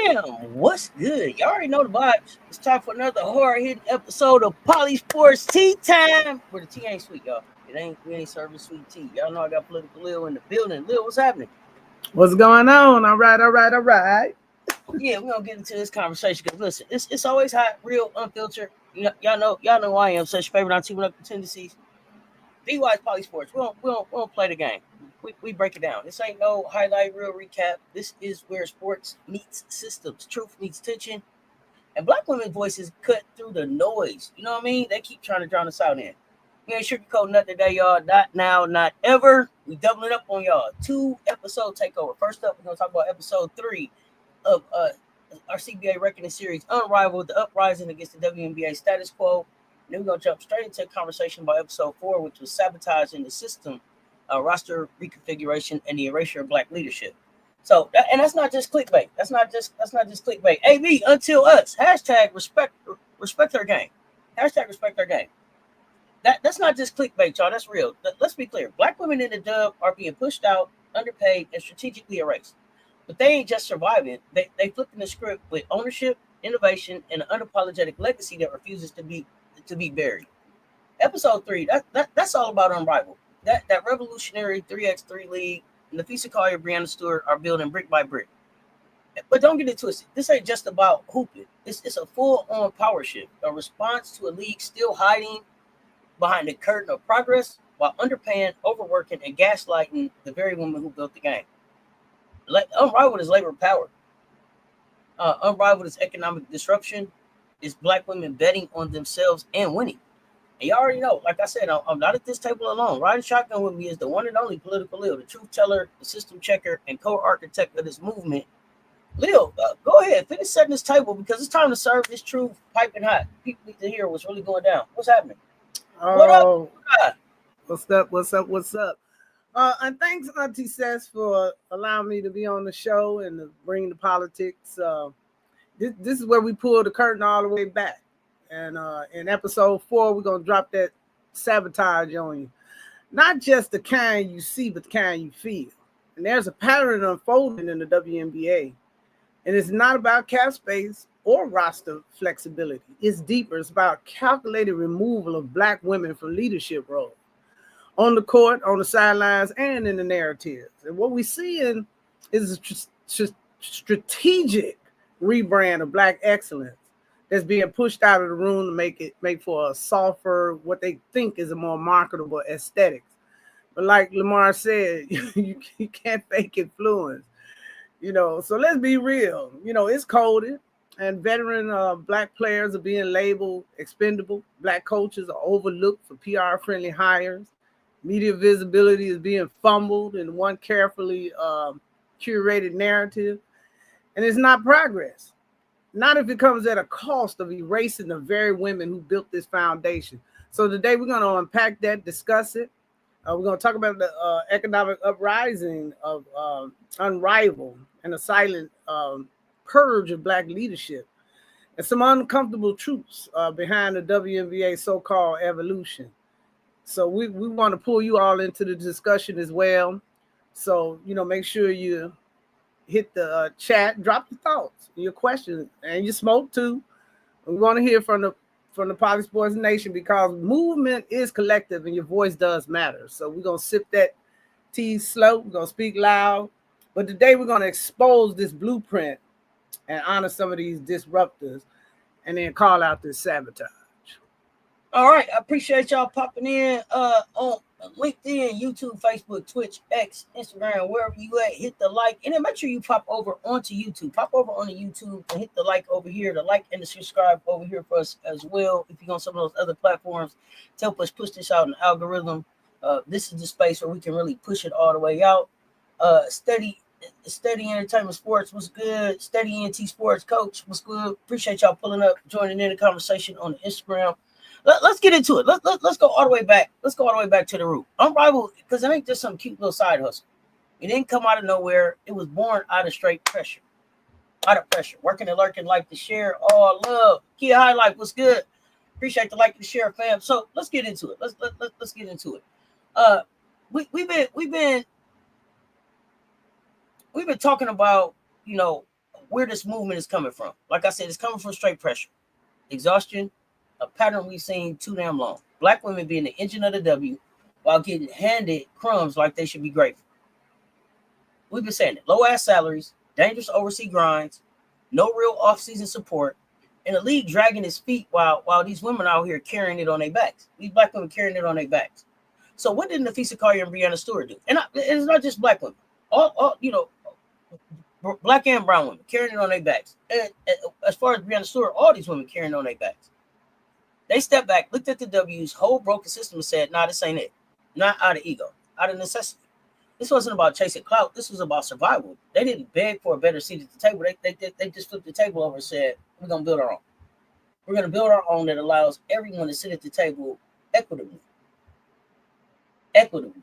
Bam! What's good? You already know the vibes. It's time for another hard-hitting episode of PoliSports Tea Time. Where the tea ain't sweet, y'all. We ain't serving sweet tea. Y'all know I got Political Lil in the building. Lil, what's happening? What's going on? All right. Yeah, we're gonna get into this conversation because listen, it's always hot, real, unfiltered. Y'all know who I am. Such favorite on teaming up the tendencies. Be wise, PoliSports. We don't play the game. We break it down. This ain't no highlight reel recap. This is where sports meets systems, truth meets tension, and black women's voices cut through the noise. You know what I mean? They keep trying to drown us out in. We ain't sugarcoating nothing today, y'all. Not now, not ever. We doubling up on y'all. 2-episode takeover. First up, we're gonna talk about episode 3 of our CBA reckoning series, Unrivaled, the uprising against the WNBA status quo. And then we're gonna jump straight into a conversation about episode 4, which was sabotaging the system, roster reconfiguration, and the erasure of black leadership. So, and that's not just clickbait. That's not just clickbait. AB until us. Hashtag respect their game. Hashtag respect their game. That's not just clickbait, y'all. That's real. Let's be clear. Black women in the dub are being pushed out, underpaid, and strategically erased. But they ain't just surviving. They flipping the script with ownership, innovation, and an unapologetic legacy that refuses to be buried. Episode 3, that's all about Unrivaled. That revolutionary 3x3 league, Nafisa Collier, Brianna Stewart are building brick by brick. But don't get it twisted. This ain't just about hooping. It's a full-on power shift, a response to a league still hiding behind the curtain of progress while underpaying, overworking, and gaslighting the very women who built the game. Unrivaled is labor power. Unrivaled is economic disruption. Is black women betting on themselves and winning. And you already know, like I said, I'm not at this table alone. Riding shotgun with me is the one and only Political Lil, the truth teller, the system checker, and co-architect of this movement. Lil, go ahead, finish setting this table because it's time to serve this truth piping hot. People need to hear what's really going down. What's happening? What up? What's up? And thanks, Auntie Cess, for allowing me to be on the show and to bring the politics. This is where we pull the curtain all the way back. And in episode 4, we're going to drop that sabotage on you. Not just the kind you see, but the kind you feel. And there's a pattern unfolding in the WNBA. And it's not about cap space or roster flexibility. It's deeper. It's about calculated removal of black women from leadership roles. On the court, on the sidelines, and in the narratives. And what we're seeing is a strategic rebrand of black excellence that's being pushed out of the room to make for a softer, what they think is a more marketable aesthetics. But like Lamar said, you can't fake influence. So let's be real. It's coded, and veteran black players are being labeled expendable. Black coaches are overlooked for PR-friendly hires. Media visibility is being fumbled in one carefully curated narrative. And it's not progress. Not if it comes at a cost of erasing the very women who built this foundation. So today we're going to unpack that, discuss it. We're going to talk about the economic uprising of Unrivaled and a silent purge of black leadership. And some uncomfortable truths behind the WNBA so-called evolution. So we want to pull you all into the discussion as well. So, make sure you hit the chat, drop your thoughts, your questions, and your smoke too. We want to hear from the PoliSports Nation because movement is collective and your voice does matter. So we're going to sip that tea slow. We're going to speak loud. But today we're going to expose this blueprint and honor some of these disruptors and then call out this sabotage. All right, I appreciate y'all popping in on LinkedIn, YouTube, Facebook, Twitch, X, Instagram, wherever you at. Hit the like, and then make sure you pop over onto YouTube. Pop over onto YouTube and hit the like over here, the like and the subscribe over here for us as well. If you're on some of those other platforms, to help us push this out in the algorithm. This is the space where we can really push it all the way out. Steady Entertainment Sports was good. Steady NT Sports Coach was good. Appreciate y'all pulling up, joining in the conversation on the Instagram. Let's get into it. Let's go all the way back. Let's go all the way back to the root. Unrivaled, because it ain't just some cute little side hustle. It didn't come out of nowhere. It was born out of straight pressure. Out of pressure. Working and lurking, like to share. All love. Kia Highlight, what's good? Appreciate the like to share, fam. So let's get into it. Let's get into it. We've been talking about, where this movement is coming from. Like I said, it's coming from straight pressure, exhaustion, a pattern we've seen too damn long. Black women being the engine of the W while getting handed crumbs like they should be grateful. We've been saying it. Low-ass salaries, dangerous overseas grinds, no real off-season support, and the league dragging its feet while these women out here carrying it on their backs. These black women carrying it on their backs. So what did Nafisa Collier and Breanna Stewart do? And it's not just black women. All black and brown women carrying it on their backs. And as far as Breanna Stewart, all these women carrying it on their backs. They stepped back, looked at the W's whole broken system and said, nah, this ain't it. Not out of ego, out of necessity. This wasn't about chasing clout. This was about survival. They didn't beg for a better seat at the table. They just flipped the table over and said, we're going to build our own. We're going to build our own that allows everyone to sit at the table equitably. Equitably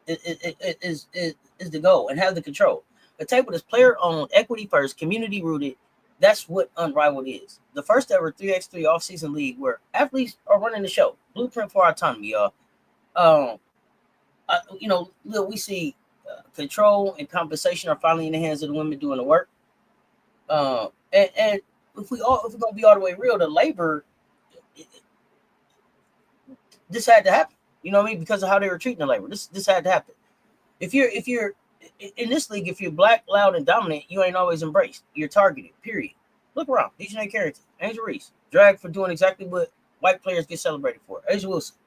is the goal, and have the control. A table that's player-owned, equity-first, community-rooted. That's what Unrivaled is. The first ever 3x3 offseason league where athletes are running the show. Blueprint for autonomy, y'all. We see control and compensation are finally in the hands of the women doing the work. And if we're gonna be all the way real, the labor, this had to happen. You know what I mean? Because of how they were treating the labor. This had to happen. If you're in this league, if you're black, loud, and dominant, you ain't always embraced. You're targeted, period. Look around. Dejanay Carrington, Angel Reese, dragged for doing exactly what white players get celebrated for. Asia Wilson,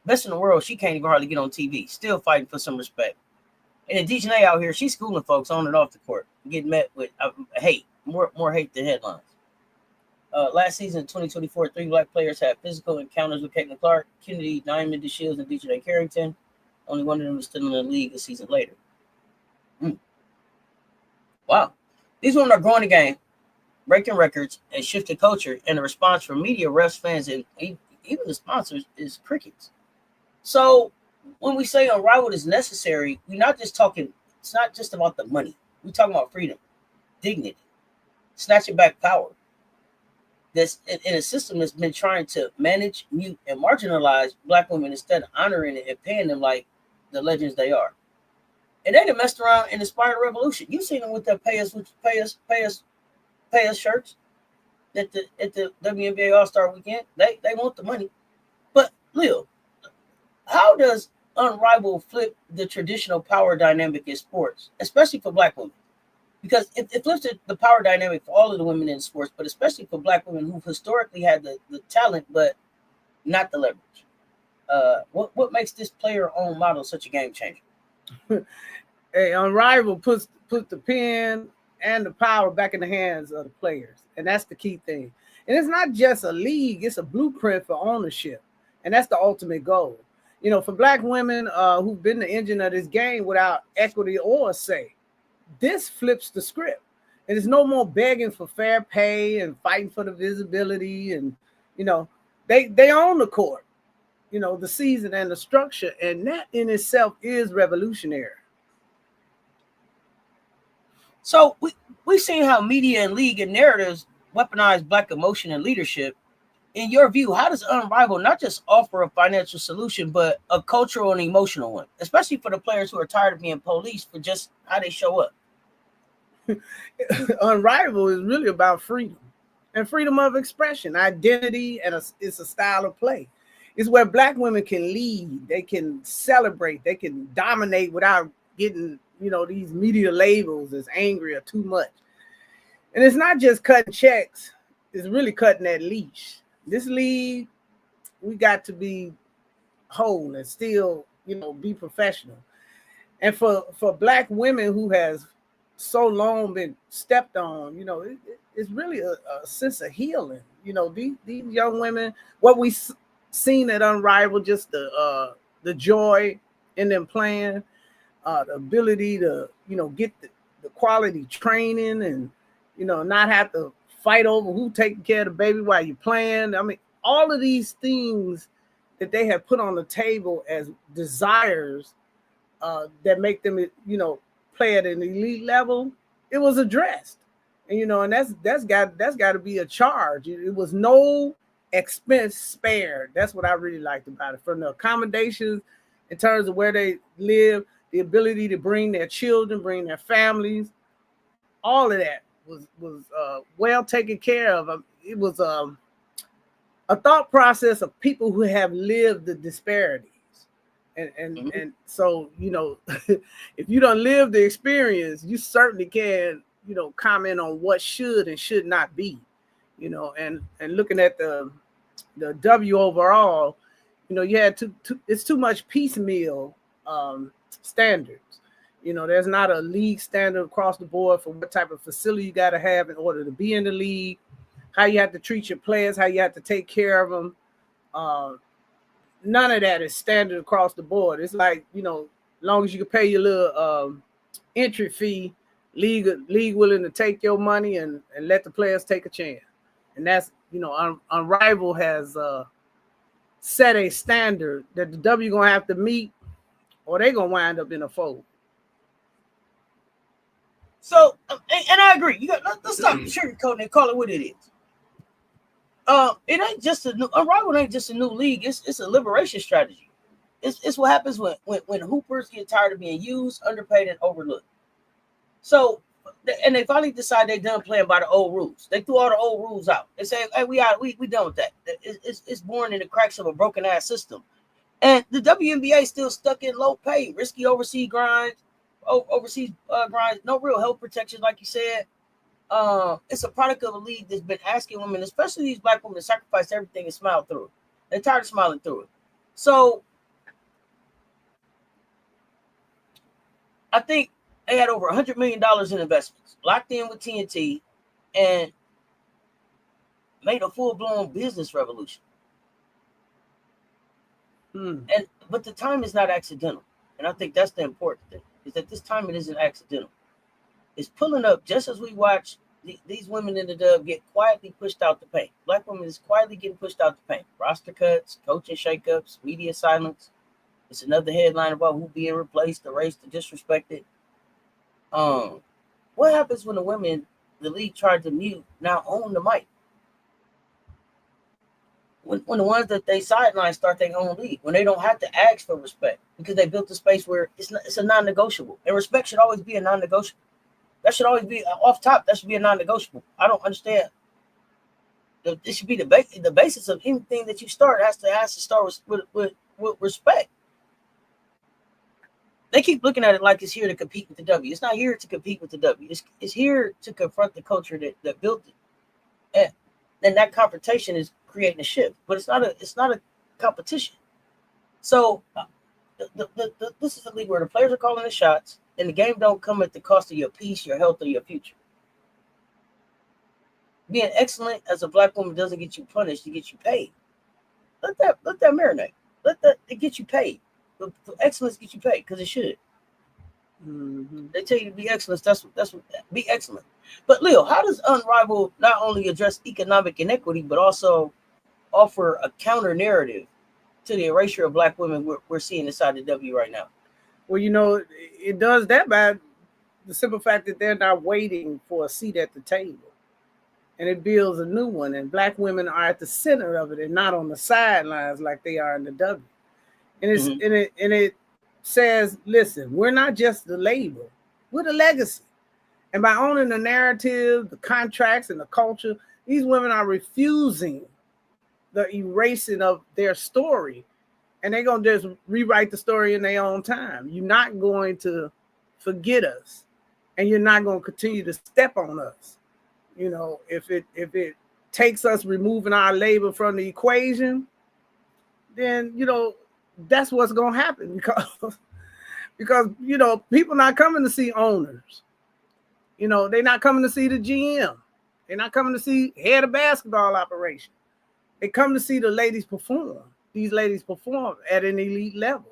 best in the world, she can't even hardly get on TV, still fighting for some respect. And then Dejanay out here, she's schooling folks on and off the court, getting met with hate, more hate than headlines. Last season, 2024, 3 black players had physical encounters with Caitlin Clark, Kennedy, Diamond DeShields, and Dejanay Carrington. Only one of them is still in the league a season later. Wow. These women are growing the game, breaking records, and shifting culture, and the response from media, refs, fans, and even the sponsors is crickets. So when we say Unrivaled is necessary, we're not just talking, it's not just about the money. We're talking about freedom, dignity, snatching back power. That's in a system that's been trying to manage, mute, and marginalize black women instead of honoring it and paying them like the legends they are. And they done messed around and inspired a revolution. You've seen them with their pay us shirts at the WNBA All-Star weekend. They want the money. But Lil, how does Unrivaled flip the traditional power dynamic in sports, especially for black women? Because it flips the power dynamic for all of the women in sports, but especially for black women who've historically had the talent, but not the leverage. What makes this player-owned model such a game changer? Hey, Unrivaled puts the pen and the power back in the hands of the players, and that's the key thing. And it's not just a league; it's a blueprint for ownership, and that's the ultimate goal. You know, for black women who've been the engine of this game without equity or say, this flips the script. And there's no more begging for fair pay and fighting for the visibility. And, you know, they own the court, you know, the season and the structure. And that in itself is revolutionary. So we've seen how media and league and narratives weaponize black emotion and leadership. In your view, how does Unrivaled not just offer a financial solution, but a cultural and emotional one, especially for the players who are tired of being policed for just how they show up? Unrivaled is really about freedom and freedom of expression, identity, and it's a style of play. It's where black women can lead, they can celebrate, they can dominate without getting, you know, these media labels as angry or too much. And it's not just cutting checks, it's really cutting that leash. This league, we got to be whole and still, you know, be professional. And for black women who has so long been stepped on, you know, it's really a sense of healing. You know, these young women, what we seen at Unrivaled, just the joy in them playing, the ability to, you know, get the quality training and, you know, not have to fight over who taking care of the baby while you're playing. I mean, all of these things that they have put on the table as desires that make them, you know, play at an elite level, it was addressed. And, you know, and that's got to be a charge. It was no expense spared. That's what I really liked about it. From the accommodations in terms of where they live, the ability to bring their children, bring their families, all of that well taken care of. It was a thought process of people who have lived the disparities. And so, you know, if you don't live the experience, you certainly can, you know, comment on what should and should not be, you know, and looking at the W overall, you know, you had it's too much piecemeal standards. You know, there's not a league standard across the board for what type of facility you got to have in order to be in the league, how you have to treat your players, how you have to take care of them. None of that is standard across the board. It's like, you know, as long as you can pay your little entry fee, league willing to take your money and let the players take a chance. And that's, you know, Unrivaled has set a standard that the W gonna have to meet, or they gonna wind up in a fold. So, and I agree. Let's stop sugarcoating and call it what it is. It ain't just Unrivaled ain't just a new league. It's a liberation strategy. It's what happens when hoopers get tired of being used, underpaid, and overlooked. So, and they finally decide they're done playing by the old rules. They threw all the old rules out. They say, "Hey, we done with that." It's born in the cracks of a broken ass system, and the WNBA still stuck in low pay, risky overseas grinds, no real health protection, like you said. It's a product of a league that's been asking women, especially these black women, to sacrifice everything and smile through it. They're tired of smiling through it. So I think they had over $100 million in investments, locked in with TNT, and made a full-blown business revolution. But the time is not accidental. And I think that's the important thing, is that this time it isn't accidental. It's pulling up just as we watch these women in the dub get quietly pushed out the paint. Black women is quietly getting pushed out the paint. Roster cuts, coaching shakeups, media silence. It's another headline about who being replaced, erased, or disrespected. What happens when the women the league tried to mute now own the mic? When the ones that they sideline start their own league, when they don't have to ask for respect because they built a space where it's a non-negotiable, and respect should always be a non-negotiable. That should always be off top. That should be a non-negotiable. I don't understand. It should be the basis of anything that you start has to start with respect. They keep looking at it like it's here to compete with the W. It's not here to compete with the W. It's here to confront the culture that built it. And that confrontation is creating a shift, but it's not a competition. So this is a league where the players are calling the shots, and the game don't come at the cost of your peace, your health, or your future. Being excellent as a black woman doesn't get you punished; it gets you paid. Let that marinate. It get you paid. The excellence gets you paid because it should. Mm-hmm. They tell you to be excellent. That's what. Be excellent. But Lil, how does Unrivaled not only address economic inequity but also offer a counter narrative to the erasure of black women we're seeing inside the W right now? Well, you know, it does that by the simple fact that they're not waiting for a seat at the table, and it builds a new one. And black women are at the center of it and not on the sidelines like they are in the W. And it's it says, listen, we're not just the label, we're the legacy. And by owning the narrative, the contracts, and the culture, these women are refusing the erasing of their story. And they're going to just rewrite the story in their own time. You're not going to forget us. And you're not going to continue to step on us. You know, if it takes us removing our labor from the equation, then, you know, that's what's going to happen. Because, you know, people not coming to see owners. You know, they're not coming to see the GM. They're not coming to see head of basketball operation. They come to see the ladies perform. These ladies perform at an elite level.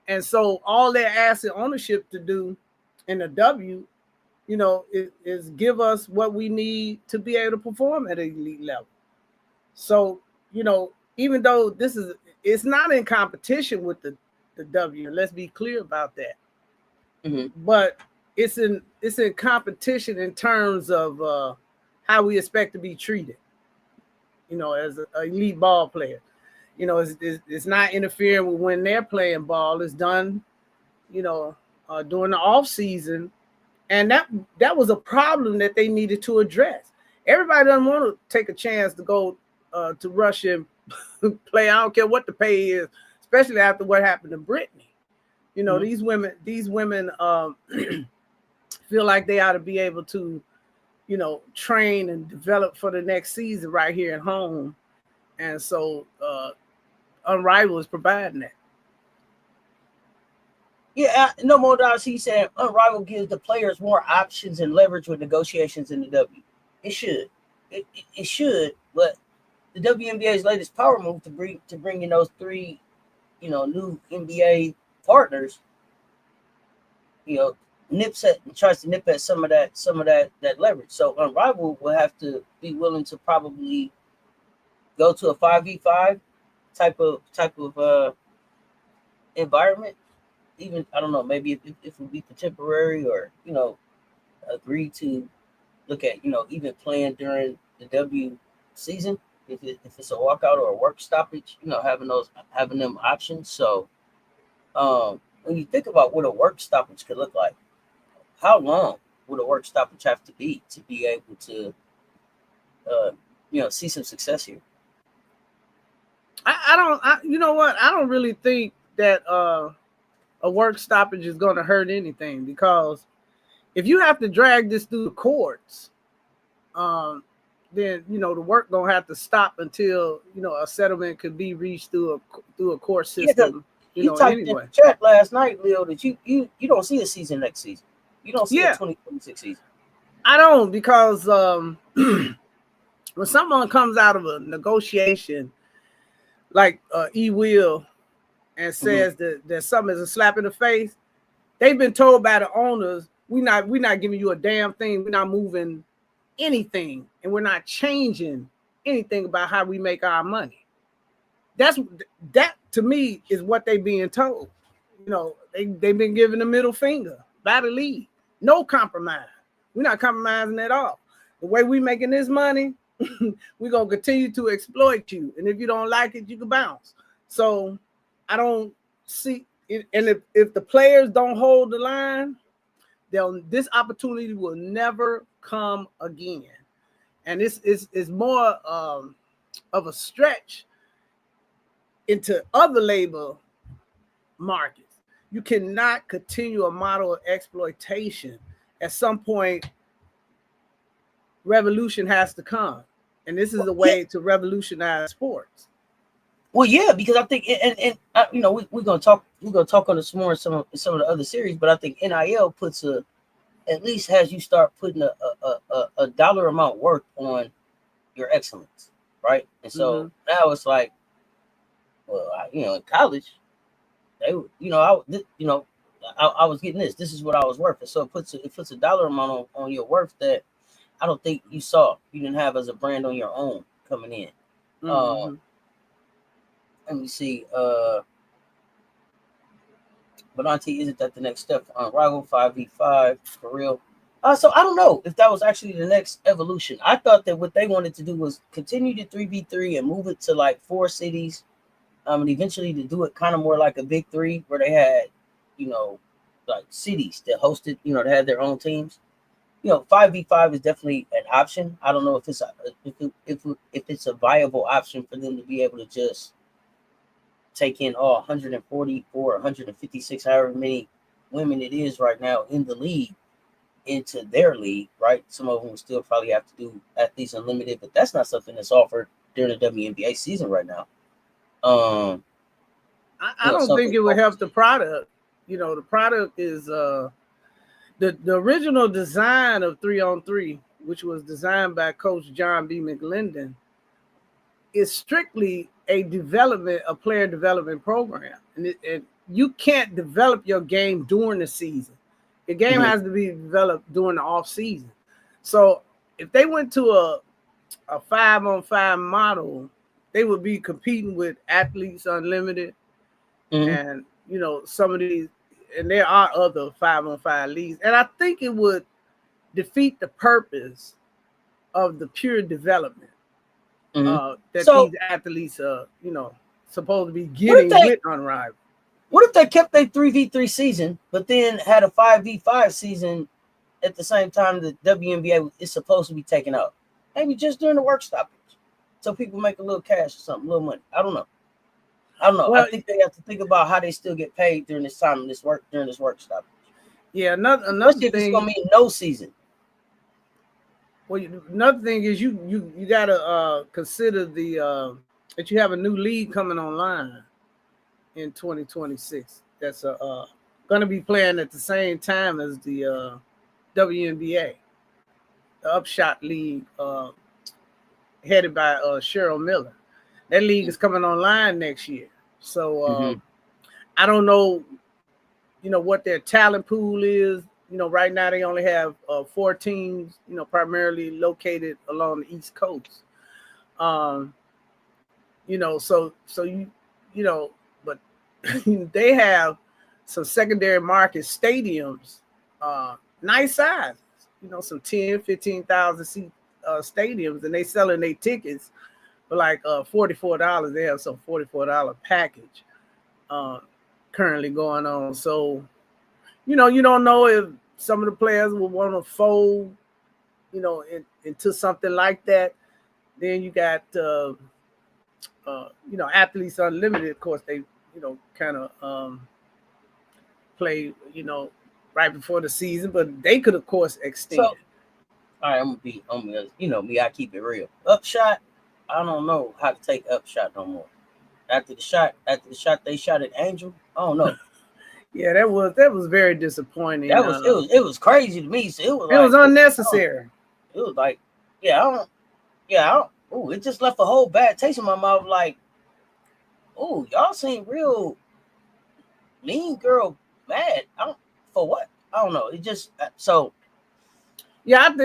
And so all they're asking ownership to do in the W, you know, is give us what we need to be able to perform at an elite level. So, you know, even though it's not in competition with the W, let's be clear about that. Mm-hmm. But it's in competition in terms of how we expect to be treated, you know, as an elite ball player. You know, it's not interfering with when they're playing ball. It's done, you know, during the offseason And that was a problem that they needed to address. Everybody doesn't want to take a chance to go to Russia and play. I don't care what the pay is, especially after what happened to Brittany. You know, these women feel like they ought to be able to, you know, train and develop for the next season right here at home. And so Unrivaled is providing that. Yeah, no more dollars. He said Unrivaled gives the players more options and leverage with negotiations in the W. It should. It should, but the WNBA's latest power move to bring in those 3, you know, new NBA partners, you know, tries to nip at some of that leverage. So Unrivaled will have to be willing to probably go to a 5v5 type of environment. Even, I don't know, maybe if it would be for temporary, or, you know, agree to look at, you know, even playing during the W season, if it's a walkout or a work stoppage, you know, having them options. So when you think about what a work stoppage could look like, how long would a work stoppage have to be able to you know, see some success here? You know what? I don't really think that a work stoppage is going to hurt anything, because if you have to drag this through the courts, then, you know, the work gonna have to stop until, you know, a settlement could be reached through a court system. Yeah, you typed anyway. In the chat last night, Lil, that you don't see a season next season. You don't see a 2026 season. I don't, because when someone comes out of a negotiation like E-Will and says that something is a slap in the face, they've been told by the owners, we're not giving you a damn thing. We're not moving anything, and we're not changing anything about how we make our money. That to me is what they being told. You know, they've been given the middle finger by the league. No compromise. We're not compromising at all. The way we making this money, we're gonna continue to exploit you. And if you don't like it, you can bounce. So I don't see it. And if the players don't hold the line, this opportunity will never come again. And this is more of a stretch into other labor markets. You cannot continue a model of exploitation. At some point, revolution has to come. And this is a way to revolutionize sports. Well, yeah, because I think, and you know, we're gonna talk on this more in some of the other series, but I think NIL at least has you start putting a dollar amount worth on your excellence, right? And so now it's like, well, you know, in college, they, you know, I was getting this. This is what I was worth, and so it puts a dollar amount on your worth that I don't think you didn't have as a brand on your own coming in. Let me see. But Auntie, isn't that the next step for Unrivaled 5v5 for real? So I don't know if that was actually the next evolution. I thought that what they wanted to do was continue to 3v3 and move it to like 4 cities, and eventually to do it kind of more like a big 3, where they had, you know, like cities that hosted, you know, they had their own teams. You know, 5v5 is definitely an option. I don't know if it's a viable option for them to be able to just take in all 144, 156, however many women it is right now in the league, into their league, right? Some of them will still probably have to do Athletes Unlimited, but that's not something that's offered during the WNBA season right now. I don't think it would help the product. You know, the product is the original design of 3-on-3, which was designed by Coach John B. McLendon, is strictly a player development program. And you can't develop your game during the season. The game has to be developed during the off season. So if they went to a 5-on-5 model, they would be competing with Athletes Unlimited and, you know, some of these, and there are other 5-on-5 leagues. And I think it would defeat the purpose of the pure development that these athletes are, you know, supposed to be getting with Unrivaled. What if they kept their 3v3 season, but then had a 5v5 season at the same time the WNBA is supposed to be taken out? Maybe just during the work stoppage, so people make a little cash or something, a little money. I don't know. Well, I think they have to think about how they still get paid during this time, during this work stoppage. Yeah, another Especially if thing. It's gonna mean no season. Well, another thing is you gotta consider the that you have a new league coming online in 2026. That's gonna be playing at the same time as the WNBA, the Upshot League, headed by Cheryl Miller. That league is coming online next year. So I don't know, what their talent pool is. Right now they only have 4 teams, primarily located along the East Coast. But they have some secondary market stadiums, nice sizes, some 10, 15,000 seat stadiums, and they selling their tickets for like $44. They have some $44 package currently going on. So, you don't know if some of the players will want to fold, into something like that. Then you got, Athletes Unlimited. Of course, they, kind of play, right before the season, but they could, of course, extend. So, all right, I'm gonna me, I keep it real. Upshot, I don't know how to take Upshot no more. After the shot they shot at Angel, I don't know. Yeah, that was very disappointing. It was crazy to me. So it was unnecessary. It was like, it just left a whole bad taste in my mouth. Like, y'all seem real mean girl mad. For what? I don't know. It just so. Yeah, I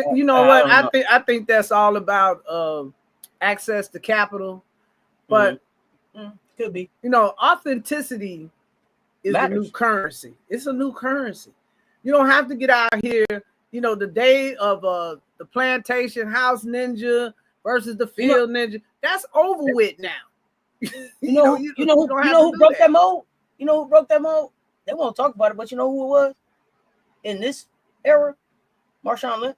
think I think that's all about access to capital, but could be. Authenticity is the new currency. It's a new currency. You don't have to get out here. The day of the plantation house ninja versus the field ninja, that's over with now. You know who broke that mold? You know who broke that mold? They won't talk about it, but you know who it was in this era? Marshawn Lynch.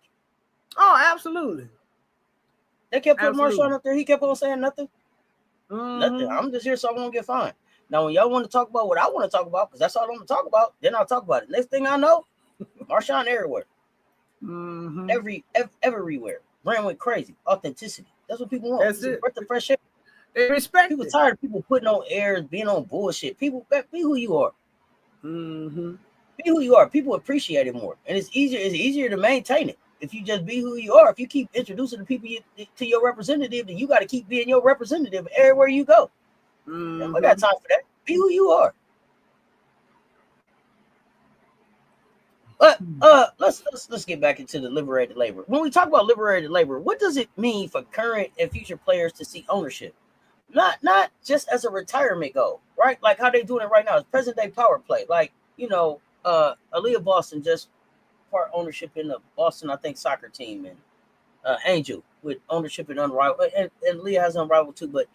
Oh, absolutely. They kept putting Marshawn up there. He kept on saying nothing. Nothing. I'm just here so I won't get fined. Now, when y'all want to talk about what I want to talk about, because that's all I'm going to talk about, then I'll talk about it. Next thing I know, Marshawn everywhere. Everywhere. Brand went crazy. Authenticity. That's what people want. That's it. Breath of fresh air. They respect people tired of people putting on airs, being on bullshit. People, be who you are. Be who you are. People appreciate it more, and it's easier to maintain it if you just be who you are. If you keep introducing the people to your representative, then you got to keep being your representative everywhere you go. We got time for that. Be who you are. But let's get back into the liberated labor. When we talk about liberated labor, what does it mean for current and future players to see ownership? Not just as a retirement goal, right? Like how they doing it right now. It's present day power play. Like, Aaliyah Boston just part ownership in the Boston, I think, soccer team, and Angel with ownership in Unrivaled, and Leah has Unrivaled too, but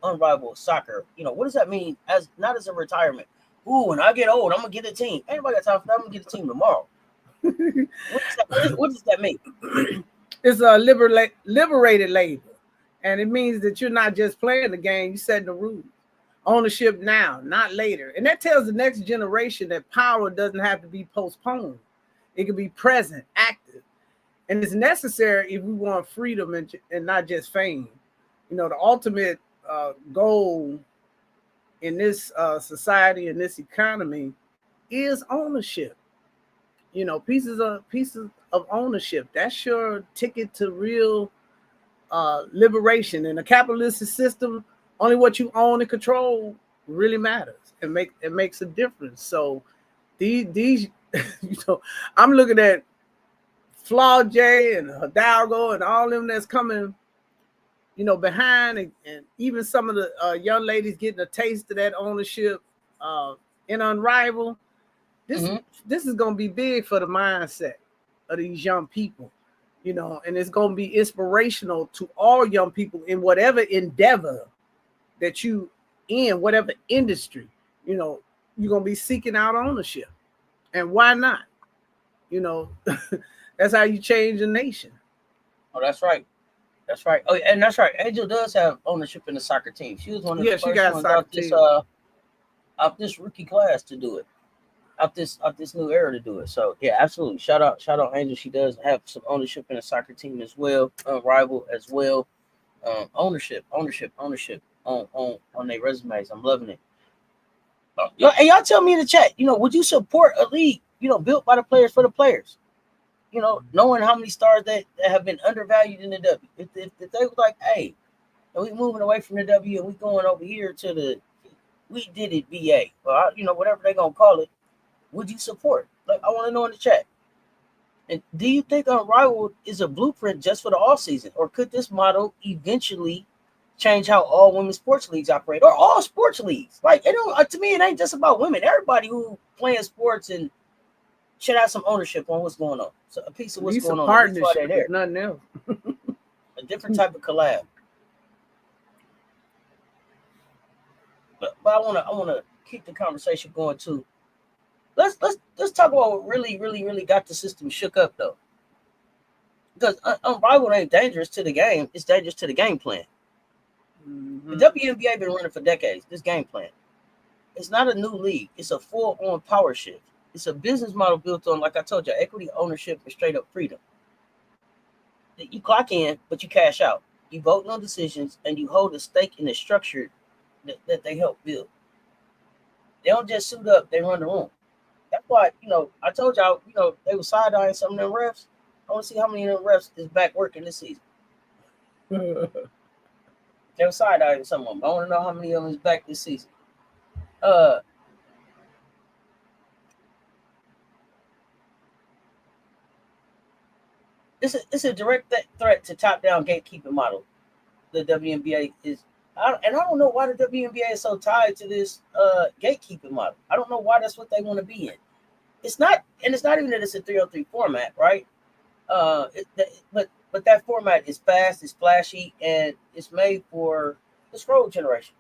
Unrivaled soccer. What does that mean as not as a retirement? Ooh, when I get old, I'm gonna get a team. Ain't nobody got time for that. I'm gonna get a team tomorrow. What does that mean? It's a liberated labor, and it means that you're not just playing the game; you're setting the rules. Ownership now, not later, and that tells the next generation that power doesn't have to be postponed; it can be present, active, and it's necessary if we want freedom and not just fame. The ultimate goal in this society, in this economy, is ownership. Pieces of ownership. That's your ticket to real liberation. In a capitalistic system, only what you own and control really matters. It makes a difference. So these I'm looking at Flaw J and Hidalgo and all them that's coming behind, and even some of the young ladies getting a taste of that ownership in Unrivaled. This is going to be big for the mindset of these young people, and it's going to be inspirational to all young people in whatever endeavor that you in, whatever industry, you're going to be seeking out ownership. And why not? You know, that's how you change a nation. Oh, that's right. That's right. Oh, and that's right. Angel does have ownership in the soccer team. She was one of the She first got ones soccer out this rookie class to do it. Out this new era to do it. So yeah, absolutely. Shout out Angel. She does have some ownership in the soccer team as well. Unrivaled as well. Ownership on their resumes. I'm loving it. And y'all tell me in the chat, would you support a league, built by the players for the players? Knowing how many stars that have been undervalued in the W. If they were like, hey, we moving away from the W and we going over here to the we did it BA, or whatever they're gonna call it, would you support? Like, I want to know in the chat. And do you think Unrivaled is a blueprint just for the offseason, or could this model eventually change how all women's sports leagues operate, or all sports leagues? Like, to me, it ain't just about women. Everybody who playing sports and should have some ownership on what's going on. So a piece of what's going on. Partnership, if nothing else. A different type of collab. But I wanna keep the conversation going too. Let's talk about what really got the system shook up though. Because Unrivaled ain't dangerous to the game; it's dangerous to the game plan. Mm-hmm. The WNBA been running for decades. This game plan. It's not a new league. It's a full-on power shift. It's a business model built on, like I told you, equity, ownership, and straight up freedom. You clock in, but you cash out. You vote on decisions, and you hold a stake in the structure that they help build. They don't just suit up; they run the room. That's why, I told y'all, they were side-eyeing some of them refs. I want to see how many of them refs is back working this season. They were side-eyeing some of them. I want to know how many of them is back this season. It's a direct threat to top-down gatekeeping model. The WNBA is, and I don't know why the WNBA is so tied to this gatekeeping model. I don't know why that's what they want to be in. It's not even that it's a 3-on-3 format, right? But that format is fast, it's flashy, and it's made for the scroll generation.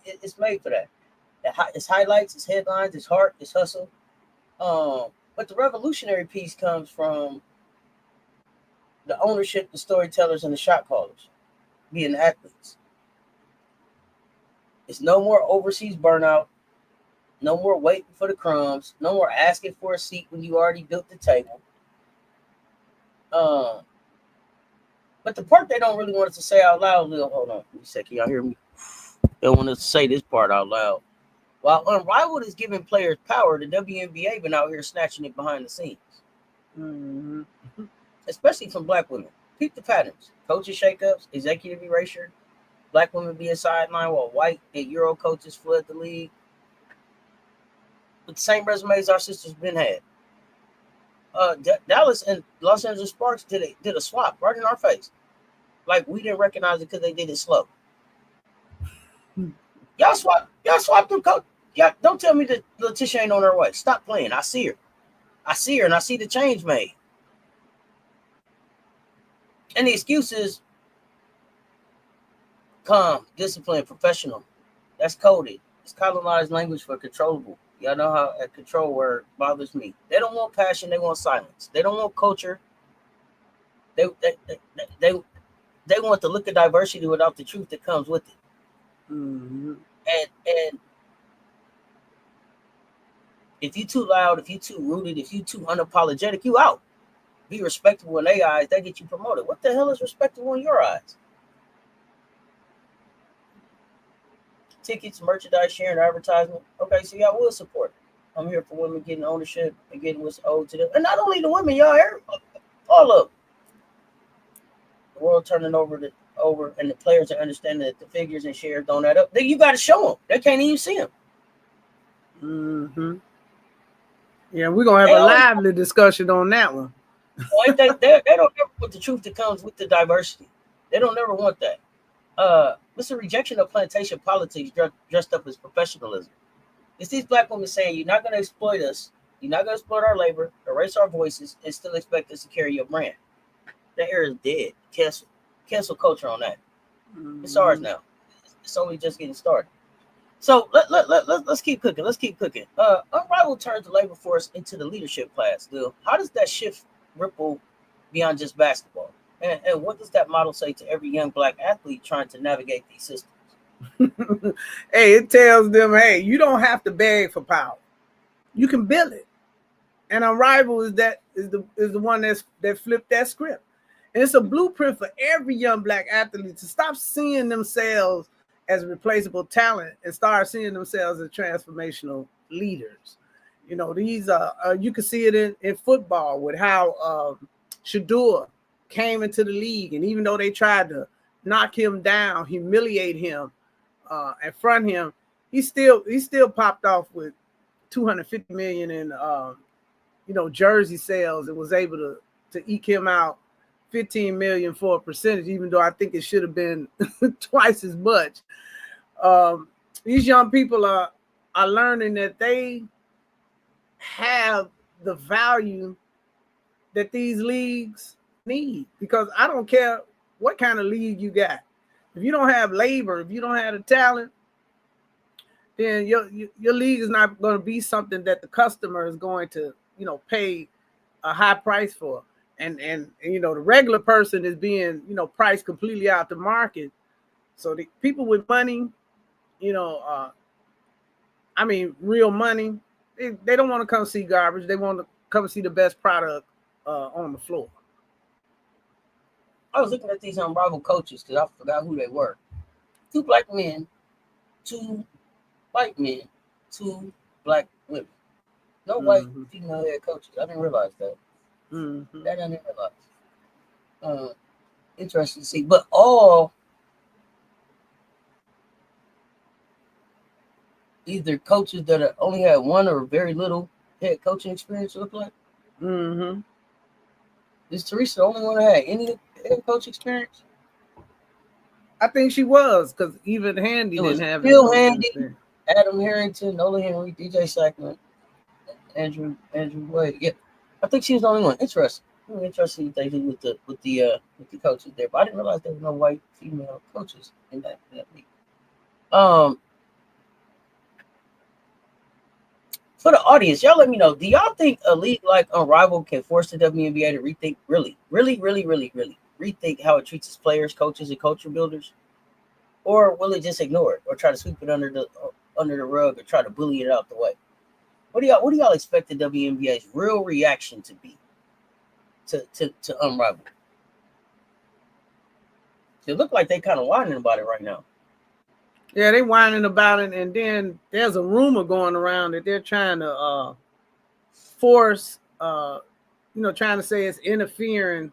It's made for that. It's highlights, it's headlines, it's heart, it's hustle. But the revolutionary piece comes from the ownership, the storytellers, and the shot callers, being the athletes. It's no more overseas burnout, no more waiting for the crumbs, no more asking for a seat when you already built the table. But the part they don't really want us to say out loud, Lil, hold on, give me a second, y'all hear me? They don't want us to say this part out loud. While Unrivaled is giving players power, the WNBA been out here snatching it behind the scenes. Mm-hmm. Especially from black women. Peep the patterns. Coaches shakeups, executive erasure, black women being sidelined while white and Euro coaches flood the league. With the same resumes our sisters been had. Dallas and Los Angeles Sparks did a swap right in our face. Like we didn't recognize it because they did it slow. Y'all swapped them coach. Y'all don't tell me that Letitia ain't on her way. Stop playing. I see her and I see the change made. And the excuse is calm, disciplined, professional. That's coded. It's colonized language for controllable. Y'all know how a control word bothers me. They don't want passion. They want silence. They don't want culture. They want the look of diversity without the truth that comes with it. Mm-hmm. And if you too loud, if you too rooted, if you too unapologetic, you out. Be respectable in their eyes, they get you promoted. What the hell is respectable in your eyes? Tickets, merchandise, sharing, advertisement. Okay, so y'all will support. I'm here for women getting ownership and getting what's owed to them. And not only the women, y'all, all of them. The world turning over, and the players are understanding that the figures and shares don't add up. Then you got to show them. They can't even see them. Mm-hmm. Yeah, we're going to have a lively discussion on that one. They don't ever want the truth that comes with the diversity. They don't ever want that. It's a rejection of plantation politics dressed up as professionalism. It's these black women saying, you're not going to exploit us. You're not going to exploit our labor, erase our voices, and still expect us to carry your brand. That era is dead. Cancel culture on that. Mm-hmm. It's ours now. It's only just getting started. So let's keep cooking. Let's keep cooking. Unrivaled turns the labor force into the leadership class. Lil, how does that shift ripple beyond just basketball? And what does that model say to every young Black athlete trying to navigate these systems? Hey, it tells them, hey, you don't have to beg for power. You can build it. And Unrivaled is the one that flipped that script. And it's a blueprint for every young Black athlete to stop seeing themselves as replaceable talent and start seeing themselves as transformational leaders. You know, these you can see it in football with how Shador came into the league, and even though they tried to knock him down, humiliate him, and front him, he still popped off with 250 million in jersey sales and was able to eke him out 15 million for a percentage, even though I think it should have been twice as much. These young people are learning that they have the value that these leagues need, because I don't care what kind of league you got. If you don't have labor, if you don't have the talent, then your league is not going to be something that the customer is going to, pay a high price for. And the regular person is being, priced completely out the market. So the people with money, real money, they don't want to come see garbage. They want to come see the best product on the floor. I was looking at these Unrivaled coaches because I forgot who they were. 2 Black men, 2 white men, 2 Black women. No white female head coaches. I didn't realize that. That I didn't realize. Interesting to see. But all either coaches that only had one or very little head coaching experience, look like. Is Teresa the only one that had any head coach experience? I think she was, because even Handy didn't have Bill Handy, Adam Harrington, Nola Henry, DJ Sackman, Andrew Wade. Yeah, I think she was the only one. Interesting. Interesting what they do with the coaches there, but I didn't realize there were no white female coaches in that league. For the audience, y'all let me know. Do y'all think a league like Unrivaled can force the WNBA to rethink, really rethink how it treats its players, coaches, and culture builders, or will it just ignore it or try to sweep it under the rug or try to bully it out the way? What do y'all expect the WNBA's real reaction to be to Unrivaled? It look like they kind of whining about it right now. Yeah, they whining about it, and then there's a rumor going around that they're trying to force, trying to say it's interfering,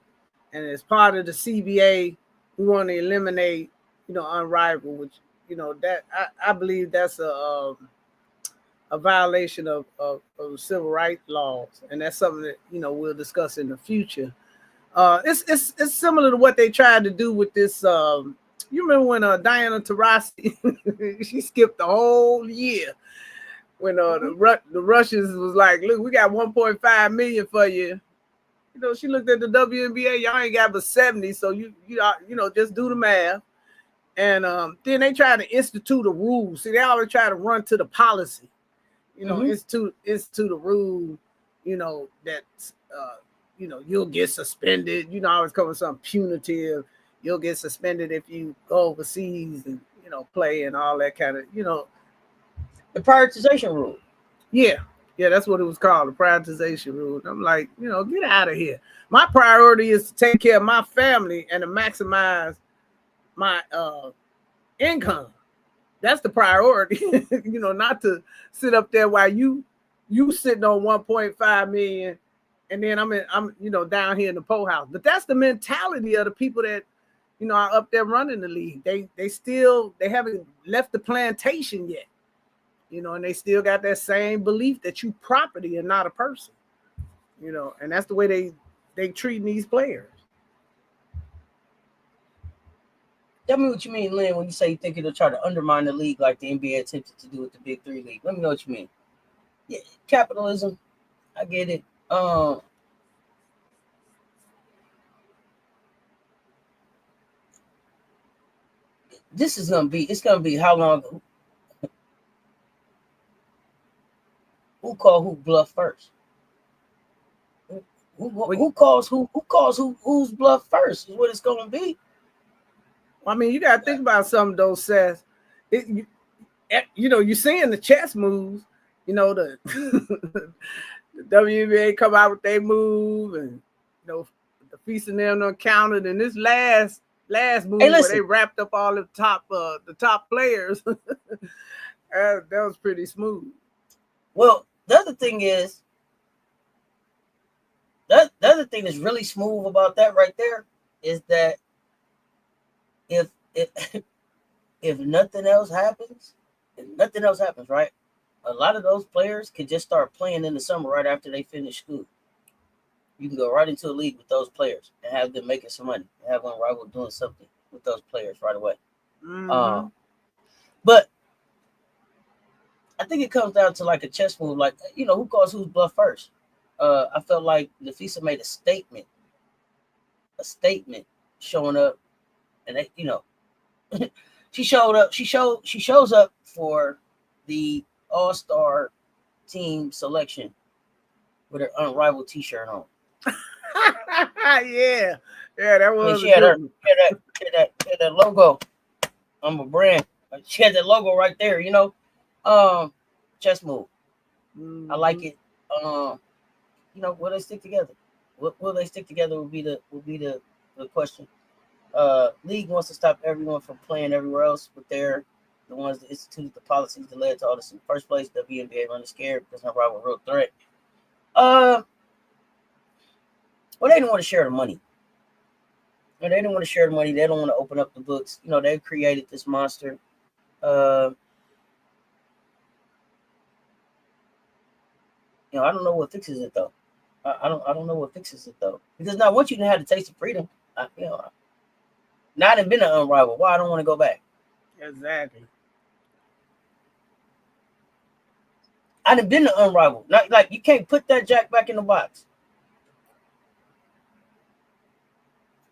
and as part of the CBA, we want to eliminate, Unrivaled, which, that I believe that's a violation of civil rights laws, and that's something that we'll discuss in the future. It's similar to what they tried to do with this. You remember when Diana Taurasi, she skipped the whole year when the Russians was like, look, we got 1.5 million for you. She looked at the WNBA, y'all ain't got but 70, so you just do the math. And then they tried to institute a rule. See, they always try to run to the policy, institute the rule, that you'll get suspended. Always come with something punitive. You'll get suspended if you go overseas and, play and all that kind of, The prioritization rule. Yeah, that's what it was called, the prioritization rule. I'm like, get out of here. My priority is to take care of my family and to maximize my income. That's the priority, not to sit up there while you sitting on 1.5 million and then I'm down here in the poor house. But that's the mentality of the people that are up there running the league. They haven't left the plantation yet, and they still got that same belief that you property and not a person, and that's the way they treating these players. Tell me what you mean, Lynn, when you say you think it'll try to undermine the league like the NBA attempted to do with the Big Three League. Let me know what you mean. Yeah, capitalism, I get it. It's gonna be how long? called who bluff first? Who calls who's bluff first is what it's going to be. I mean, you got to think about some of those sets. You're seeing the chess moves. The the WNBA come out with their move, and the Feast and them counted. And this last move where they wrapped up all the top players, that was pretty smooth. Well, the other thing is the other thing that's really smooth about that right there is that if nothing else happens, right? A lot of those players can just start playing in the summer right after they finish school. You can go right into a league with those players and have them making some money. And have Unrivaled doing something with those players right away. Mm-hmm. But I think it comes down to like a chess move, like who calls who's bluff first. I felt like Nafisa made a statement showing up, and they, she showed up. She shows up for the All-Star team selection with her Unrivaled T-shirt on. yeah, that was. She had that logo. I'm a brand. She had that logo right there. Chess move. Mm-hmm. I like it. Will they stick together? Will they stick together? Will be the question. League wants to stop everyone from playing everywhere else, but they're the ones that instituted the policies that led to all this in the first place. WNBA running scared because her rival real threat. Well, they didn't want to share the money. They didn't want to share the money. They don't want to open up the books. They created this monster. I don't know what fixes it though. I don't know what fixes it though. Because now once you had the taste of freedom, now I done been an Unrivaled. Why I don't want to go back? Exactly. I done been an Unrivaled. Not like you can't put that jack back in the box.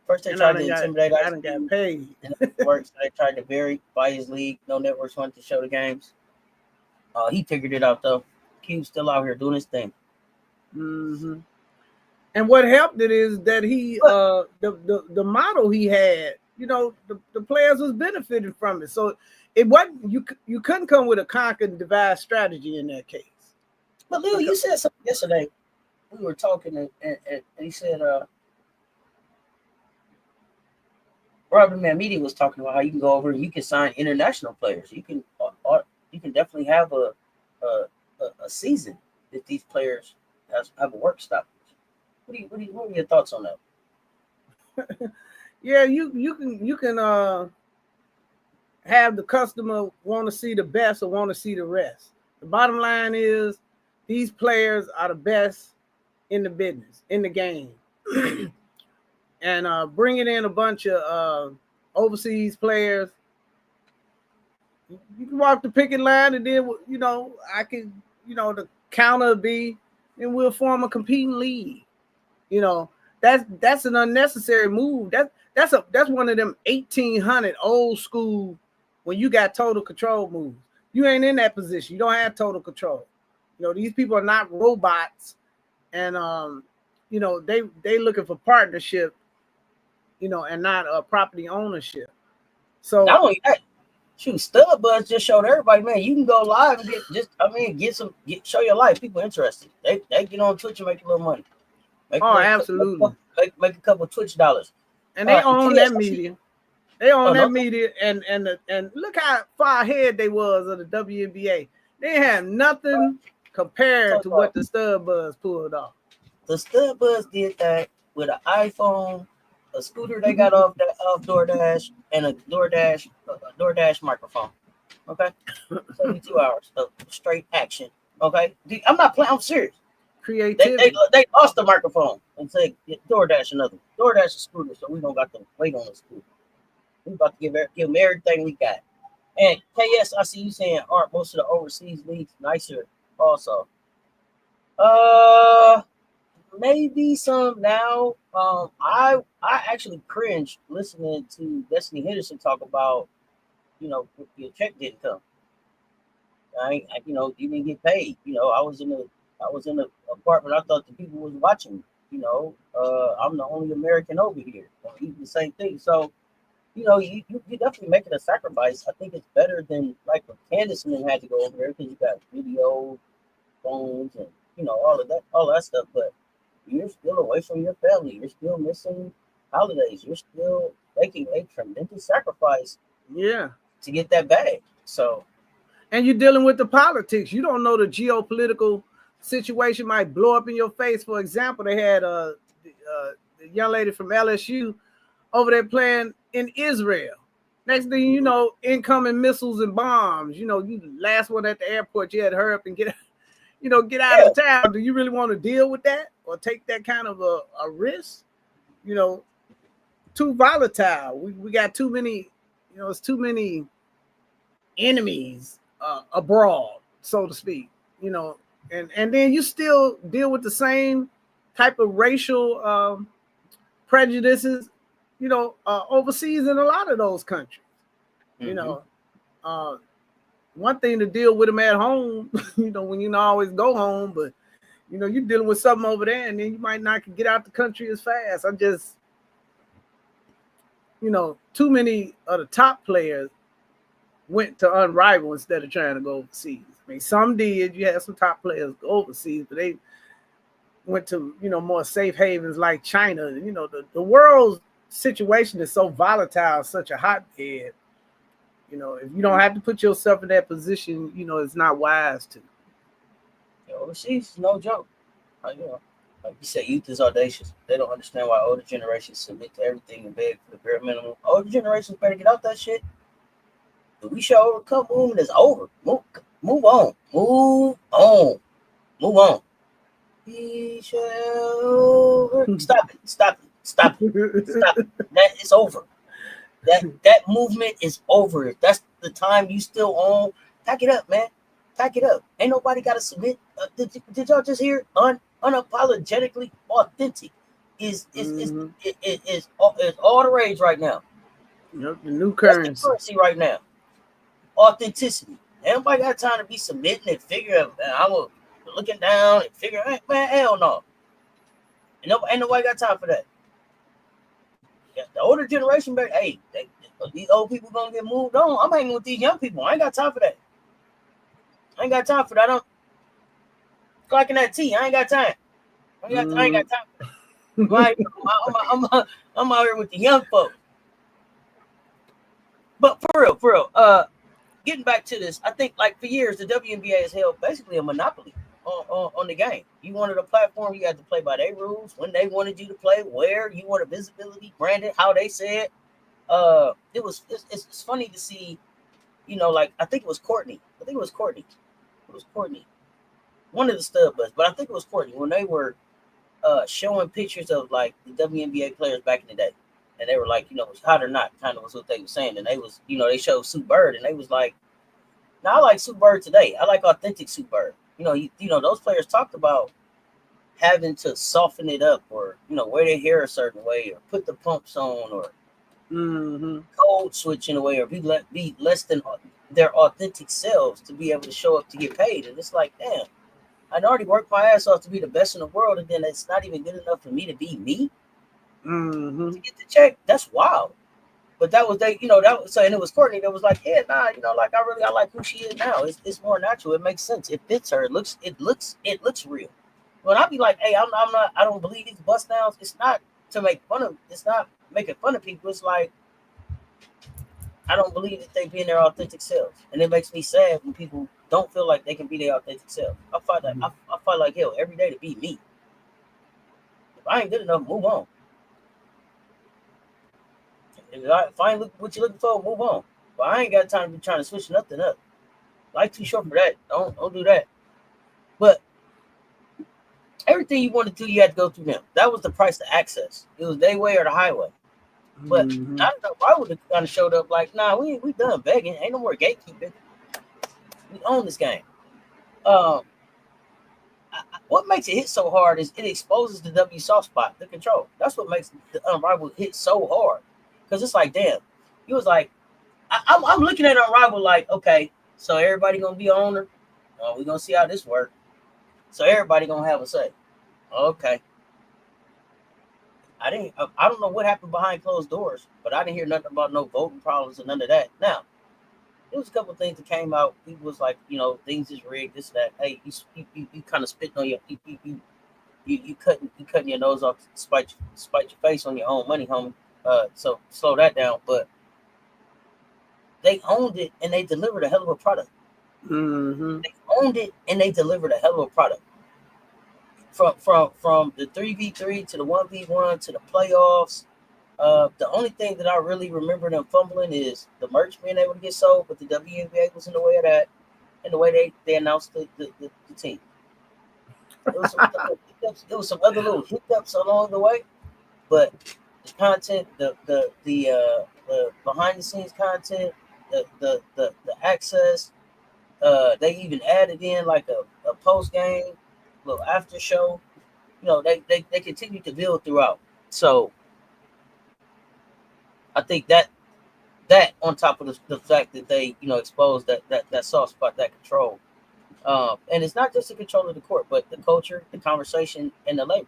First they tried to intimidate us. I done got paid. Networks, they tried to buy his league. No networks wanted to show the games. He figured it out though. Q's still out here doing his thing. Mm-hmm. And what helped it is that he the model he had, the players was benefiting from it. So it wasn't you couldn't come with a conquer and divide strategy in that case. But Lil, you said something yesterday. We were talking and he said Robert Man Media was talking about how you can go over and you can sign international players. You can definitely have a season if these players have a work stoppage. What are your thoughts on that? Yeah, you can have the customer want to see the best or want to see the rest. The bottom line is these players are the best in the business, in the game. And bringing in a bunch of overseas players, you can walk the picket line, and then I can the counter be, and we'll form a competing league. That's an unnecessary move. That's one of them 1800 old school when you got total control moves. You ain't in that position. You don't have total control. These people are not robots, and they looking for partnership. And not property ownership. So not only that, shoot, Stud Buzz just showed everybody, man, you can go live and show your life. People interested. They get on Twitch and make a little money. Absolutely. Make a couple Twitch dollars. And they own that media. They own that media, and look how far ahead they was of the WNBA. They have nothing compared to what the Stud Buzz pulled off. The Stud Buzz did that with an iPhone, a scooter they got off DoorDash, and a DoorDash microphone. Okay, 72 hours of straight action. Okay, I'm not playing. I'm serious. Creativity. They lost the microphone and said, DoorDash another. DoorDash a scooter, so we don't got to wait on the scooter. We about to give them everything we got. And KS, I see you saying, aren't most of the overseas leagues nicer also? Maybe some now. I actually cringed listening to Destiny Henderson talk about, your check didn't come. You didn't get paid. I was in the I was in the apartment. I thought the people was watching me. I'm the only American over here. Even the same thing. So, you definitely making a sacrifice. I think it's better than like when Candace and them had to go over there because you got video, phones, and all that stuff. But you're still away from your family. You're still missing holidays. You're still making a tremendous sacrifice. Yeah. To get that bag. So. And you're dealing with the politics. You don't know the geopolitical situation might blow up in your face. For example, they had the young lady from LSU over there playing in Israel. Next thing you know, incoming missiles and bombs. You last one at the airport, you had to hurry up and get out of town. Do you really want to deal with that or take that kind of a risk? Too volatile. We got too many, it's too many enemies abroad, so to speak, and then you still deal with the same type of racial prejudices, overseas in a lot of those countries. One thing to deal with them at home, when you don't always go home, but you're dealing with something over there, and then you might not get out the country as fast. I just, too many of the top players went to Unrivaled instead of trying to go overseas. I mean, some did. You had some top players go overseas, but they went to, more safe havens like China. The world's situation is so volatile, such a hotbed. If you don't have to put yourself in that position, it's not wise to. Overseas is no joke. Like you said, youth is audacious. They don't understand why older generations submit to everything and beg for the bare minimum. Older generations better get out that shit. We shall overcome movement is over. Move on. We shall stop it. That is over. That movement is over. If that's the time you still on, pack it up, man. Pack it up. Ain't nobody got to submit. Did y'all just hear? Unapologetically authentic is all the rage right now. The new currency right now. Authenticity. Everybody got time to be submitting and figure out. I was looking down and figure out, man, hell no. Ain't nobody got time for that. Yeah, the older generation, hey, these old people gonna get moved on. I'm hanging with these young people. I ain't got time for that. I'm clocking that tea. I ain't got time. I ain't got time for that. I'm out here with the young folks. But for real, getting back to this, I think like for years the WNBA has held basically a monopoly on the game. You wanted a platform, you had to play by their rules. When they wanted you to play, where you wanted visibility, branded, how they said. It's funny to see, like I think it was Courtney. It was Courtney. One of the stud buds, but I think it was Courtney when they were showing pictures of like the WNBA players back in the day. And they were like, hot or not, kind of was what they were saying. And they was, they showed Sue Bird, and they was like, I like Sue Bird today. I like authentic Sue Bird. Those players talked about having to soften it up or, wear their hair a certain way or put the pumps on or code switch in a way or be less than their authentic selves to be able to show up to get paid. And it's like, damn, I'd already worked my ass off to be the best in the world, and then it's not even good enough for me to be me. To get the check, that's wild. But that was and it was Courtney that was like, yeah, nah, I like who she is now. It's more natural. It makes sense. It fits her. It looks real. When I be like, hey, I don't believe these bust downs. It's not to make fun of. It's not making fun of people. It's like I don't believe that they being their authentic selves, and it makes me sad when people don't feel like they can be their authentic self. I fight like hell every day to be me. If I ain't good enough, move on. If I ain't look what you're looking for, move on. But I ain't got time to be trying to switch nothing up. Life too short for that. Don't do that. But everything you want to do, you had to go through them. That was the price to access. It was their way or the highway. But I don't know. I would have kind of showed up like, nah, we done begging. Ain't no more gatekeeping. We own this game. What makes it hit so hard is it exposes the W soft spot, the control. That's what makes the Unrivaled hit so hard. Because it's like, damn, he was like, I'm looking at Unrivaled like, okay, so everybody going to be an owner. We're going to see how this works. So everybody gonna have a say. Okay. I don't know what happened behind closed doors, but I didn't hear nothing about no voting problems and none of that. Now, there was a couple of things that came out. People was like, things is rigged, this, that. Hey, you kind of spitting on you cutting your nose off to spite your face on your own money, homie. So slow that down. But they owned it and they delivered a hell of a product. Mm-hmm. They owned it and they delivered a hell of a product. From the 3v3 to the 1v1 to the playoffs. The only thing that I really remember them fumbling is the merch being able to get sold, but the WNBA was in the way of that, and the way they announced the team. It was some other little hiccups along the way, but the content, the behind the scenes content, the access, they even added in like a post game, little after show. They continue to build throughout. So I think that on top of the fact that they exposed that soft spot, that control, and it's not just the control of the court, but the culture, the conversation, and the labor.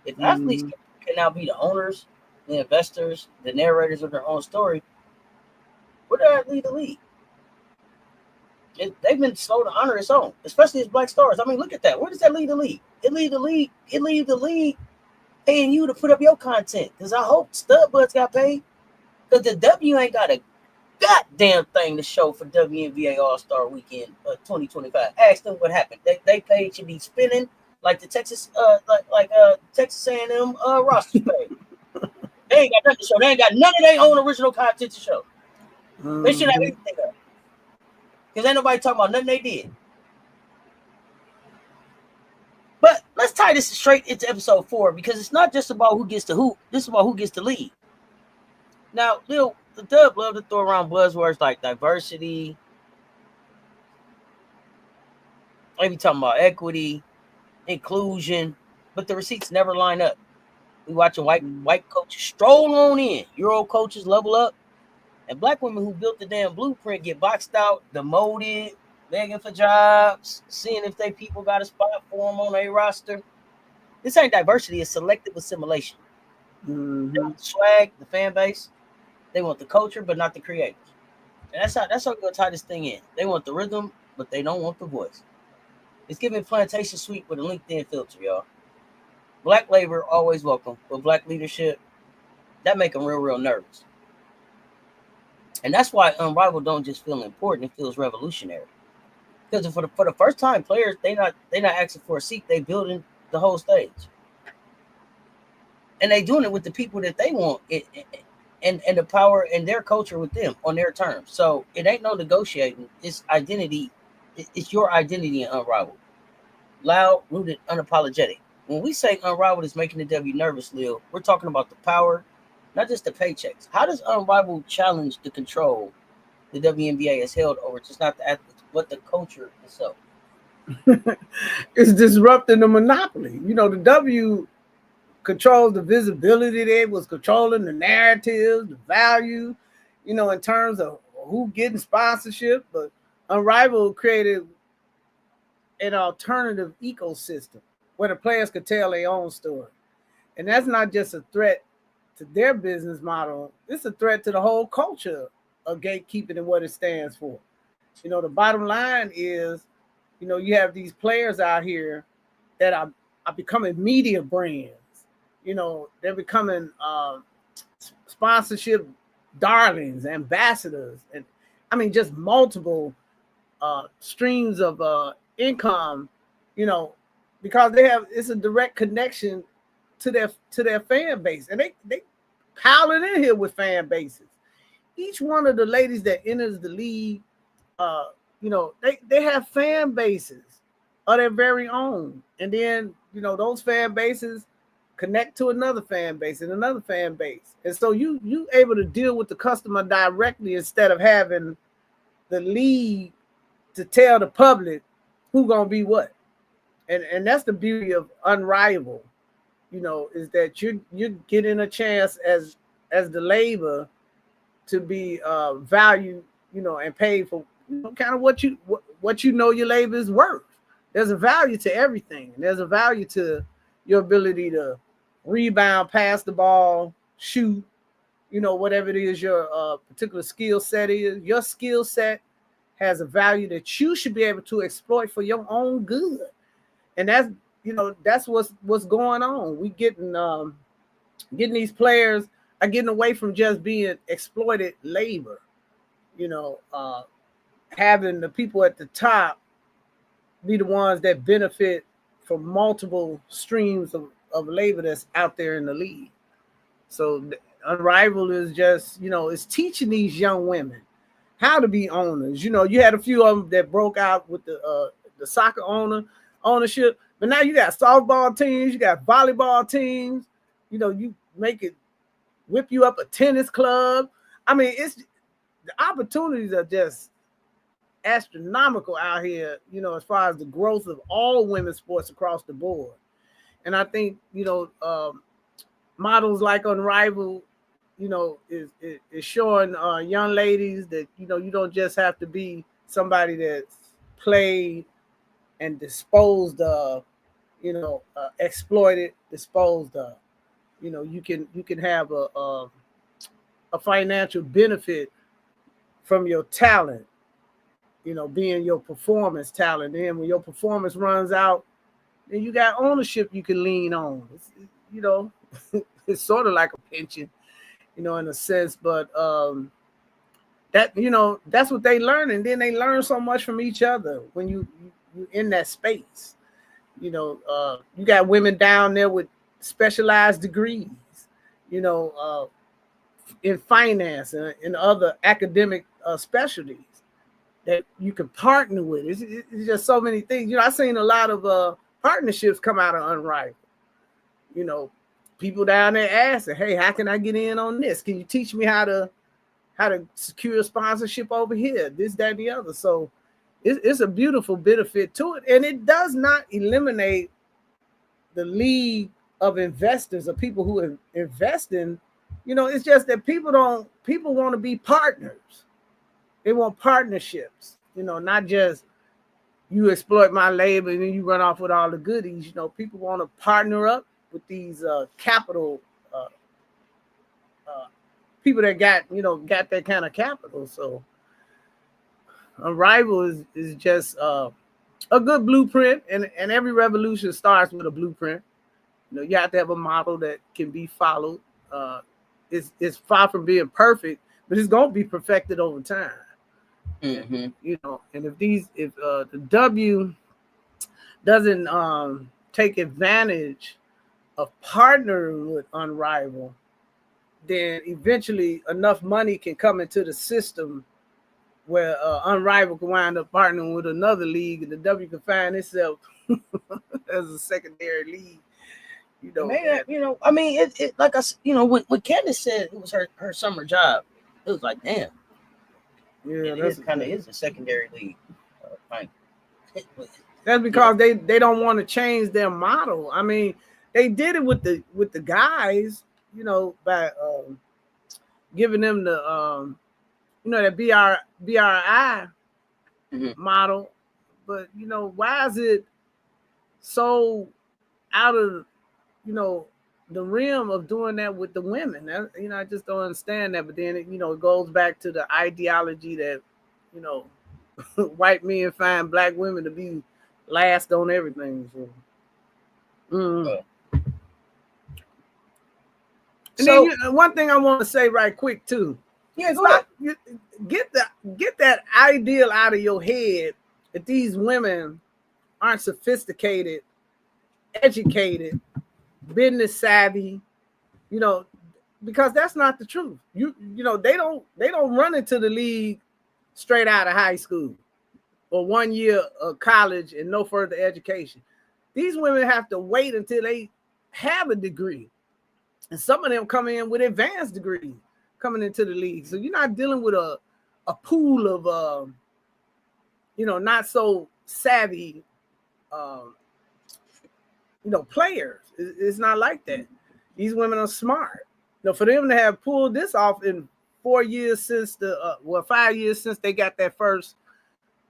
If athletes can now be the owners, the investors, the narrators of their own story, where do that lead the league? They've been slow to honor its own, especially as Black stars. I mean, look at that. Where does that lead the league? It lead the league paying you to put up your content. Because I hope Studbuds got paid. Because the W ain't got a goddamn thing to show for WNBA All-Star Weekend 2025. Ask them what happened. They paid to be spinning like the Texas Texas A&M roster paid. They ain't got nothing to show. They ain't got none of their own original content to show. They should have anything up. Because ain't nobody talking about nothing they did. But let's tie this straight into episode 4, because it's not just about who gets to hoop. This is about who gets to lead. Now, Lil, the Dub love to throw around buzzwords like diversity. Maybe talking about equity, inclusion, but the receipts never line up. We watching white coaches stroll on in, Euro coaches level up, and Black women who built the damn blueprint get boxed out, demoted, begging for jobs, seeing if they people got a spot for them on a roster. This ain't diversity; it's selective assimilation. Mm-hmm. They want the swag, the fan base. They want the culture, but not the creators. And that's how we're gonna tie this thing in. They want the rhythm, but they don't want the voice. It's giving plantation suite with a LinkedIn filter, y'all. Black labor always welcome, but Black leadership, that make them real nervous. And that's why Unrivaled don't just feel important; it feels revolutionary. Because for the first time, players they not asking for a seat; they building the whole stage, and they doing it with the people that they want, and the power and their culture with them on their terms. So it ain't no negotiating. It's identity. It's your identity in Unrivaled. Loud, rooted, unapologetic. When we say Unrivaled is making the W nervous, Lil, we're talking about the power, not just the paychecks. How does Unrivaled challenge the control the WNBA has held over just not the athletes, but the culture itself? It's disrupting the monopoly. The W controls the visibility. They was controlling the narrative, the value, in terms of who getting sponsorship. But Unrivaled created an alternative ecosystem where the players could tell their own story. And that's not just a threat to their business model. It's a threat to the whole culture of gatekeeping and what it stands for. The bottom line is, you have these players out here that are becoming media brands. They're becoming sponsorship darlings, ambassadors, and I mean just multiple streams of income, because it's a direct connection to their fan base, and they piling in here with fan bases. Each one of the ladies that enters the league, they have fan bases of their very own, and then those fan bases connect to another fan base and another fan base, and so you able to deal with the customer directly instead of having the league to tell the public who gonna be what, and that's the beauty of Unrivaled, is that you're getting a chance as the labor to be valued, and paid for kind of what your labor is worth. there's a value to everything. There's a value to your ability to rebound, pass the ball, shoot, whatever it is your particular skill set is. Your skill set has a value that you should be able to exploit for your own good. And that's what's going on. We getting these players are getting away from just being exploited labor. Having the people at the top be the ones that benefit from multiple streams of labor that's out there in the league. So Unrivaled is just, it's teaching these young women how to be owners. You had a few of them that broke out with the soccer ownership, but now you got softball teams, you got volleyball teams. You make it whip you up a tennis club. I mean, the opportunities are just astronomical out here, as far as the growth of all women's sports across the board. And I think, models like Unrivaled, is showing young ladies that, you don't just have to be somebody that's played and disposed of, exploited, disposed of. You can have a financial benefit from your talent, being your performance talent. Then when your performance runs out, then you got ownership you can lean on. It's sort of like a pension, in a sense, but that's what they learn. And then they learn so much from each other when you in that space. You got women down there with specialized degrees, in finance and in other academic specialties that you can partner with. It's just so many things. I've seen a lot of partnerships come out of Unrivaled. People down there asking, hey, how can I get in on this? Can you teach me how to secure a sponsorship over here? This, that, and the other. So it's a beautiful benefit to it. And it does not eliminate the league of investors or people who invest in, it's just that people want to be partners. They want partnerships, not just you exploit my labor and then you run off with all the goodies. People want to partner up with these capital people that got that kind of capital. So Unrivaled is just a good blueprint, and every revolution starts with a blueprint. You have to have a model that can be followed. It's far from being perfect, but it's going to be perfected over time. Mm-hmm. And if the W doesn't take advantage of partnering with Unrivaled, then eventually enough money can come into the system where Unrivaled can wind up partnering with another league, and the W can find itself as a secondary league. I mean, it like I, when Candace said it was her summer job, it was like, damn. Yeah, it kind of is a secondary league. That's because they don't want to change their model. I mean, they did it with the guys, by giving them the that BRI model. But why is it so out of the realm of doing that with the women? I just don't understand that. But then it goes back to the ideology that white men find black women to be last on everything. So. And then one thing I want to say right quick too. Yeah, go ahead. Get that ideal out of your head that these women aren't sophisticated, educated, business savvy, because that's not the truth. They don't run into the league straight out of high school or 1 year of college and no further education. These women have to wait until they have a degree. And some of them come in with advanced degrees coming into the league. So you're not dealing with a pool of, not so savvy, players. It's not like that. These women are smart. For them to have pulled this off in 4 years since 5 years since they got that first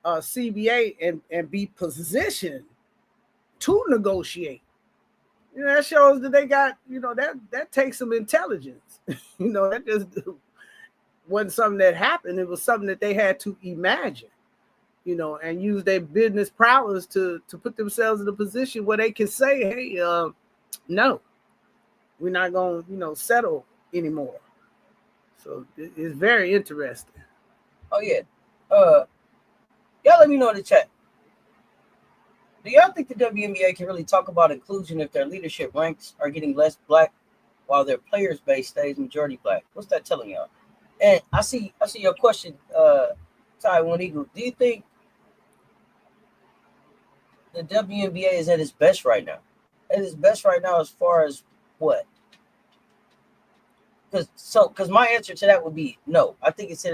CBA and be positioned to negotiate. That shows that they got, that takes some intelligence. That just wasn't something that happened. It was something that they had to imagine, and use their business prowess to put themselves in a position where they can say, hey, no, we're not going to, settle anymore. So it's very interesting. Oh, yeah. Y'all let me know in the chat. Do y'all think the WNBA can really talk about inclusion if their leadership ranks are getting less black while their players base stays majority black? What's that telling y'all? And I see your question, Taiwan Eagle. Do you think the WNBA is at its best right now? At its best right now as far as what? Because my answer to that would be no. I think it's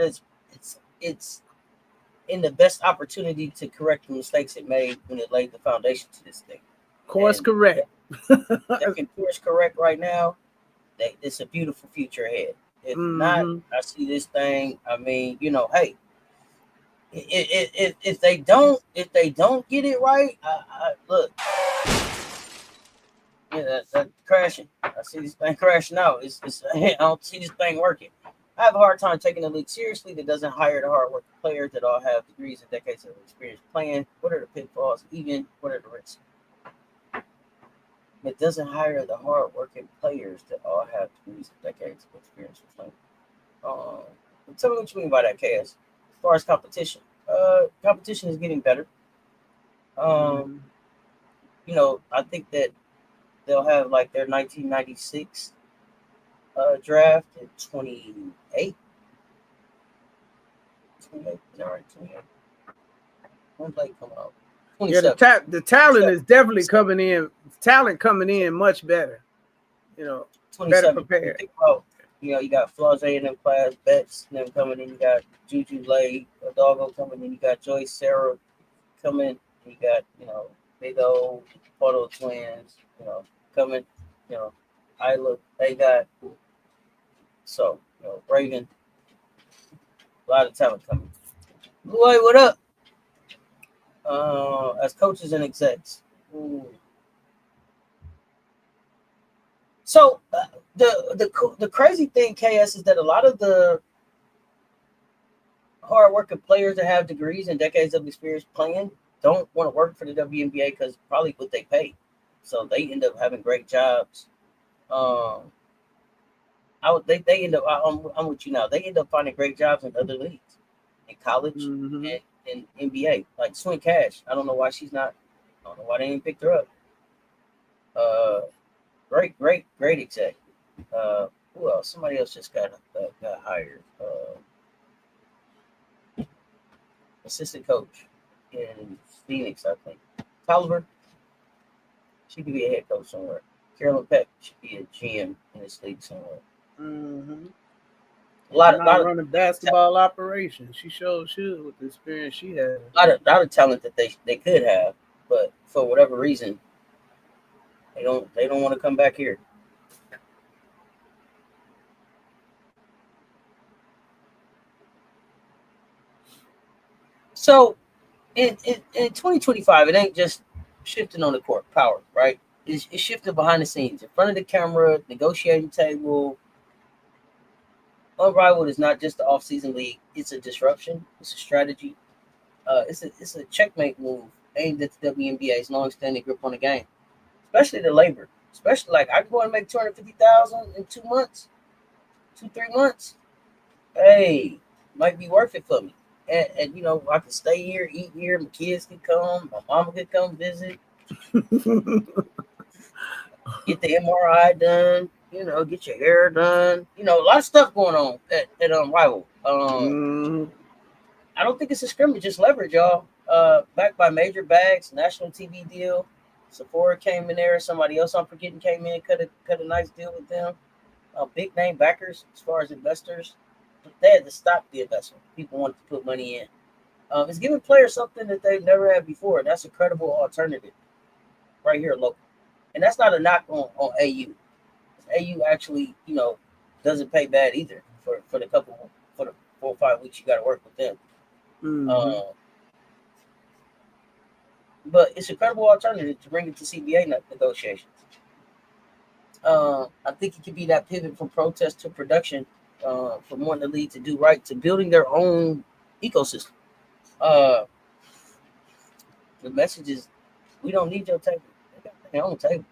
in the best opportunity to correct the mistakes it made when it laid the foundation to this thing. Course correct. They can course correct right now. It's a beautiful future ahead. If not, I see this thing. I mean, hey, if they don't get it right, I look. Yeah, that's crashing. I see this thing crashing out. I don't see this thing working. I have a hard time taking the league seriously that doesn't hire the hard-working players that all have degrees and decades of experience playing. What are the pitfalls? Even what are the risks? It doesn't hire the hard-working players that all have degrees and decades of experience playing. Tell me what you mean by that, KS. As far as competition, competition is getting better. I think that they'll have like their 1996 draft in 28. 28, is that right? 28. When play come out? Yeah, the talent is definitely coming in. Talent coming in much better. Better prepared. Think about, you got Flauze in them class, Betts and them coming in. You got Juju Lay, Adolfo coming in. You got Joyce Sarah coming. You got Big O, Photo Twins. Coming. Isla. They got Raven. A lot of talent coming. Boy, what up? As coaches and execs. Ooh. So the crazy thing, KS, is that a lot of the hard-working players that have degrees and decades of experience playing don't want to work for the WNBA because probably what they pay. So they end up having great jobs. They end up. I'm with you now. They end up finding great jobs in other leagues, in college and in NBA. Like Swin Cash. I don't know why she's not. I don't know why they didn't pick her up. Great exec. Who else? Somebody else just got hired. Assistant coach in Phoenix, I think. Tolliver. She could be a head coach somewhere. Carolyn Peck should be a GM in this league somewhere. A lot of running basketball operations. She should with the experience she has. A lot of talent that they could have, but for whatever reason, they don't want to come back here. So in 2025, it ain't just shifting on the court power, right? It's shifting behind the scenes, in front of the camera, negotiating table. Unrivaled is not just the offseason league; it's a disruption. It's a strategy. It's a checkmate move aimed at the WNBA's long-standing grip on the game, especially the labor. Especially like I can go and make $250,000 in 2 months, 3 months. Hey, might be worth it for me. And I can stay here, eat here. My kids can come. My mama can come visit. Get the MRI done. Get your hair done. A lot of stuff going on at Unrivaled. I don't think it's a scrimmage, just leverage, y'all. Backed by major bags, national TV deal. Sephora came in there. Somebody else I'm forgetting came in, cut a nice deal with them. Big name backers as far as investors. They had to stop the investment. People wanted to put money in. It's giving players something that they've never had before. That's a credible alternative right here local. And that's not a knock on AU. AU actually, doesn't pay bad either for the 4 or 5 weeks you got to work with them. but it's a credible alternative to bring it to CBA negotiations. I think it could be that pivot from protest to production, from wanting the league to do right to building their own ecosystem. Uh, the message is, we don't need your table. They got their own table.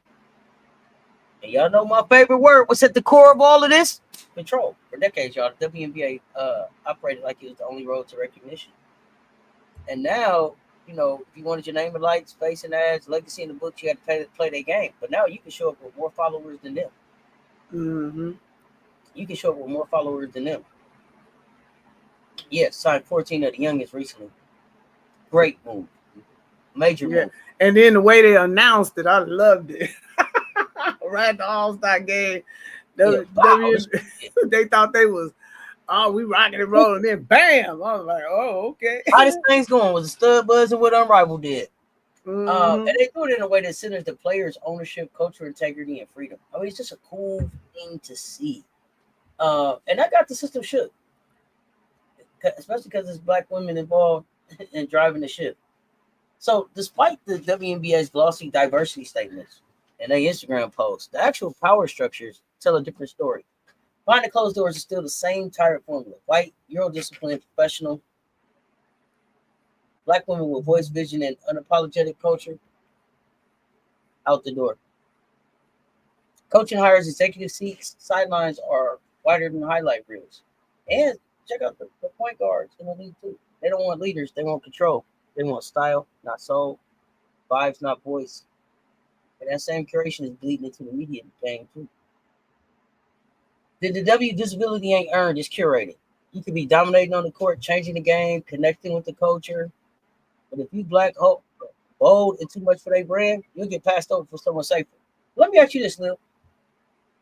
And y'all know my favorite word. What's at the core of all of this? Control. For decades, y'all, the WNBA operated like it was the only road to recognition. And now, if you wanted your name in lights, face and ads, legacy in the books, you had to play their game. But now you can show up with more followers than them. Mm-hmm. You can show up with more followers than them. Yes, signed 14 of the youngest recently. Great move. Major move. And then the way they announced it, I loved it. Right at the All-Star game, they thought they was, we rocking and rolling. Then bam, I was like, oh, okay. Hottest things going was the stud buzzing what Unrivaled did. Mm-hmm. And they do it in a way that centers the players' ownership, culture, integrity, and freedom. I mean, it's just a cool thing to see. And that got the system shook, especially because there's Black women involved in driving the ship. So despite the WNBA's glossy diversity statements and their Instagram posts, the actual power structures tell a different story. Behind the closed doors is still the same tired formula. White, Euro-disciplined, professional, Black women with voice, vision, and unapologetic culture, out the door. Coaching hires, executive seats, sidelines are wider than highlight reels. And check out the point guards in the league too. They don't want leaders, they want control. They want style, not soul, vibes, not voice. And that same curation is bleeding into the media game too. The W disability ain't earned, it's curated. You could be dominating on the court, changing the game, connecting with the culture. But if you Black, bold, and too much for their brand, you'll get passed over for someone safer. Let me ask you this, Lil.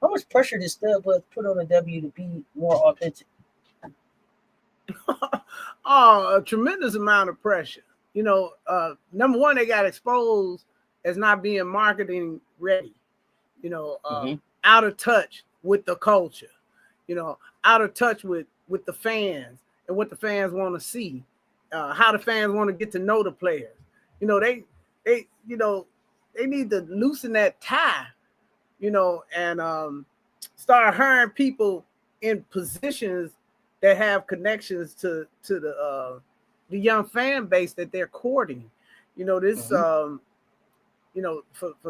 How much pressure did Stud Buzz put on the W to be more authentic? A tremendous amount of pressure. Number one, they got exposed as not being marketing ready, out of touch with the culture, out of touch with the fans and what the fans want to see, how the fans want to get to know the players. They need to loosen that tie, and start hiring people in positions that have connections to the young fan base that they're courting. For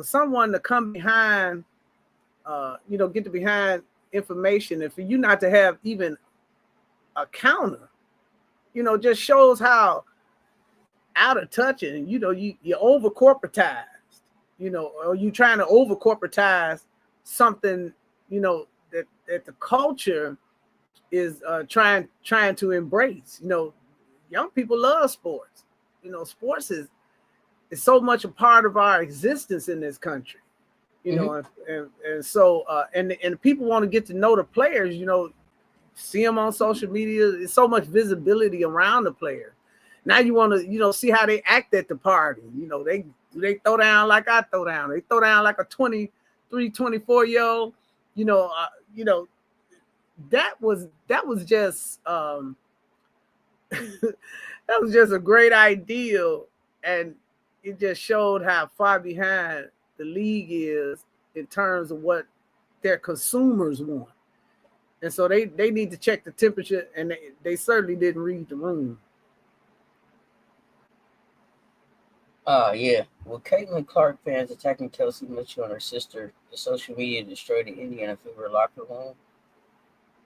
someone to come behind, get to behind information, and for you not to have even a counter, just shows how out of touch and you're over corporatized, or you trying to over corporatize something, that the culture is trying to embrace. Young people love sports. Sports is so much a part of our existence in this country. And so the people want to get to know the players. See them on social media. There's so much visibility around the player. Now you want to see how they act at the party. They throw down like I throw down. They throw down like a 23, 24-year-old. That was just that was just a great idea, and it just showed how far behind the league is in terms of what their consumers want. And so they need to check the temperature, and they certainly didn't read the room. Yeah. Well, Caitlin Clark fans attacking Kelsey Mitchell and her sister, the social media destroyed the Indiana Fever locker room.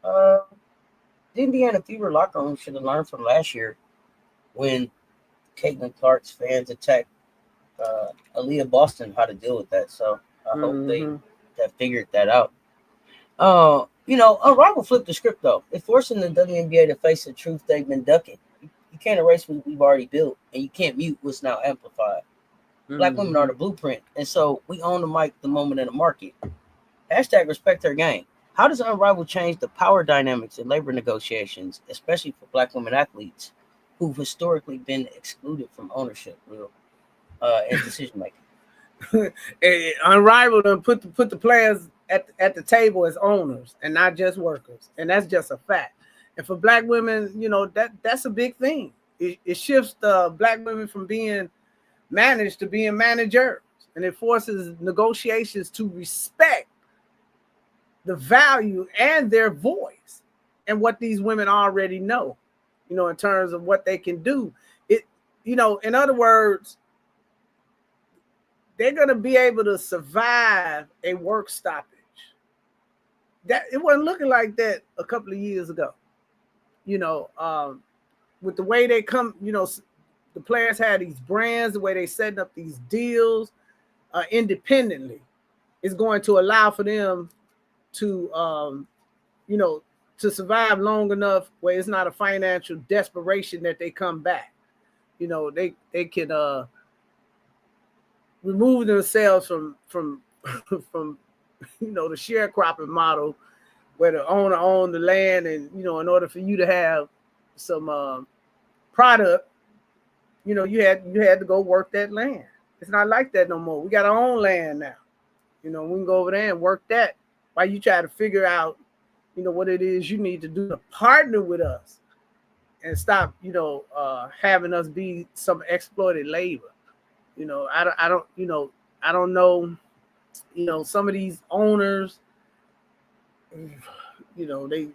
The Indiana Fever locker room should have learned from last year when Caitlin Clark's fans attacked Aaliyah Boston how to deal with that. So I hope they have figured that out. Unrivaled flipped the script though. It's forcing the WNBA to face the truth they've been ducking. You can't erase what we've already built, and you can't mute what's now amplified. Black women are the blueprint, and so we own the mic, the moment, and the market. Hashtag respect her game. How does Unrivaled change the power dynamics in labor negotiations, especially for Black women athletes who've historically been excluded from ownership, and decision making? Unrivaled and put the players at the table as owners and not just workers, and that's just a fact. And for Black women, that's a big thing. It shifts the Black women from being managed to being managers, and it forces negotiations to respect the value and their voice and what these women already know, in terms of what they can do. In other words, they're going to be able to survive a work stoppage. That it wasn't looking like that a couple of years ago. With the way they come, the players had these brands, the way they setting up these deals independently is going to allow for them to, to survive long enough where it's not a financial desperation that they come back. They can remove themselves from the sharecropping model where the owner owned the land, and in order for you to have some product, you had to go work that land. It's not like that no more. We got our own land now. We can go over there and work that while you try to figure out, what it is you need to do to partner with us and stop, having us be some exploited labor. I don't know, some of these owners, they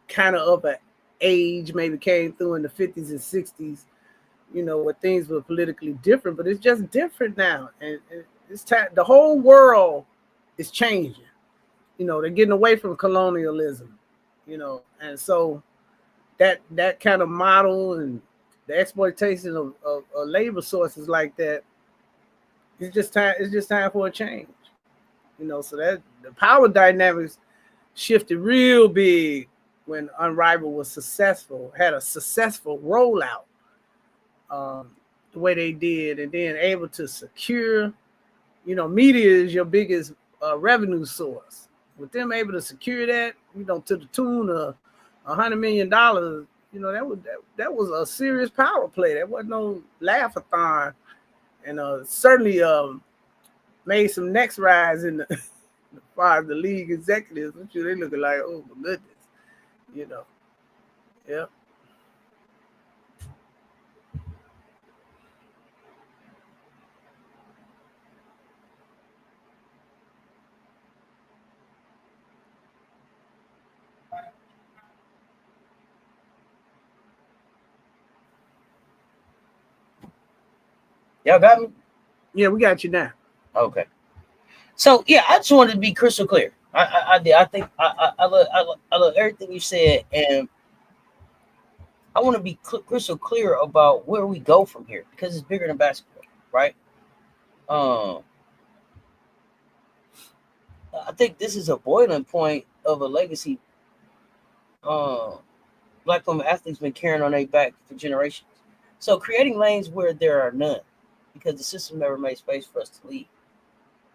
kind of up at age, maybe came through in the 50s and 60s, where things were politically different, but it's just different now. And it's time, the whole world is changing. They're getting away from colonialism, and so that kind of model and the exploitation of labor sources like that, it's just time for a change. So that the power dynamics shifted real big when Unrivaled was successful, had a successful rollout the way they did, and then able to secure, media is your biggest revenue source. With them able to secure that, to the tune of $100 million, that was a serious power play. That wasn't no laugh-a-thon, and certainly made some next rise in the as far as the league executives. Which they looking like, oh my goodness, yeah. Y'all got me? Yeah, we got you now. Okay. So yeah, I just wanted to be crystal clear. I did. I think I love everything you said, and I want to be crystal clear about where we go from here, because it's bigger than basketball, right? I think this is a boiling point of a legacy Black women athletes been carrying on their back for generations. So creating lanes where there are none, because the system never made space for us to lead,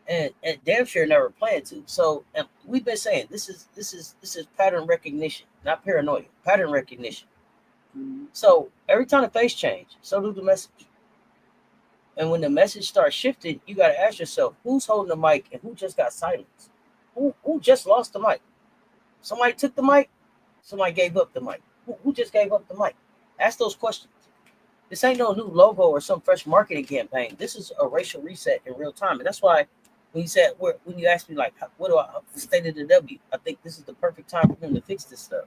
and damn sure never planned to. So we've been saying this is pattern recognition, not paranoia. Pattern recognition. Mm-hmm. So every time the face change, so do the message. And when the message starts shifting, you got to ask yourself, who's holding the mic and who just got silenced? Who just lost the mic? Somebody took the mic. Somebody gave up the mic. Who just gave up the mic? Ask those questions. This ain't no new logo or some fresh marketing campaign. This is a racial reset in real time. And that's why when you asked me, like, what do I state of the W, I think this is the perfect time for them to fix this stuff.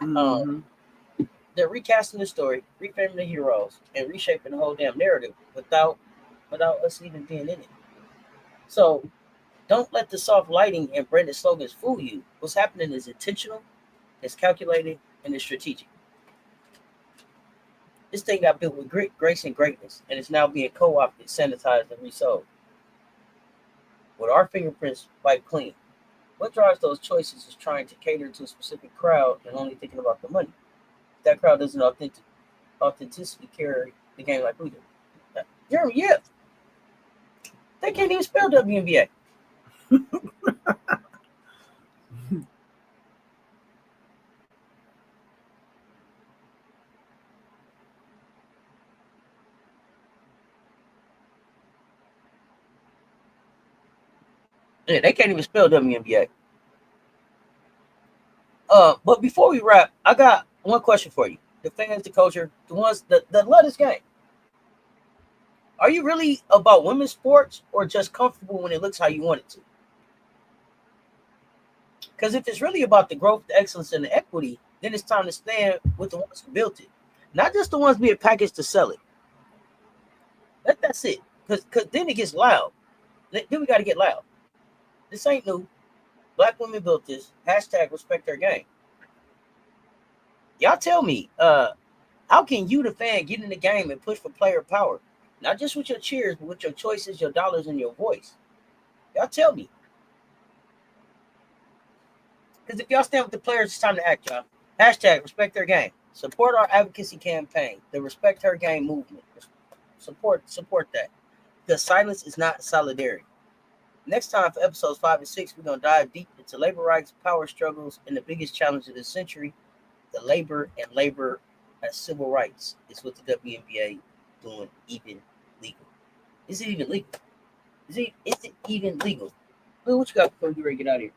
Mm-hmm. They're recasting the story, reframing the heroes, and reshaping the whole damn narrative without us even being in it. So don't let the soft lighting and branded slogans fool you. What's happening is intentional, it's calculated, and it's strategic. This thing got built with grit, grace, and greatness, and it's now being co-opted, sanitized, and resold. With our fingerprints wiped clean. What drives those choices is trying to cater to a specific crowd and only thinking about the money. That crowd doesn't authenticity carry the game like we do. Jeremy, yeah. They can't even spell WNBA. Yeah, they can't even spell WNBA. But before we wrap, I got one question for you. The fans, the culture, the ones that love this game. Are you really about women's sports or just comfortable when it looks how you want it to? Because if it's really about the growth, the excellence, and the equity, then it's time to stand with the ones who built it, not just the ones being packaged to sell it. That's it. Because then it gets loud. Then we got to get loud. This ain't new. Black women built this. Hashtag respect their game. Y'all tell me, how can you, the fan, get in the game and push for player power? Not just with your cheers, but with your choices, your dollars, and your voice. Y'all tell me. Because if y'all stand with the players, it's time to act, y'all. Hashtag respect their game. Support our advocacy campaign, the Respect Her Game movement. Support that. Because silence is not solidarity. Next time for episodes 5 and 6, we're going to dive deep into labor rights, power struggles, and the biggest challenge of this century, the labor as civil rights. Is what the WNBA doing even legal. Is it even legal? Is it even legal? Well, what you got before you ready to get out of here?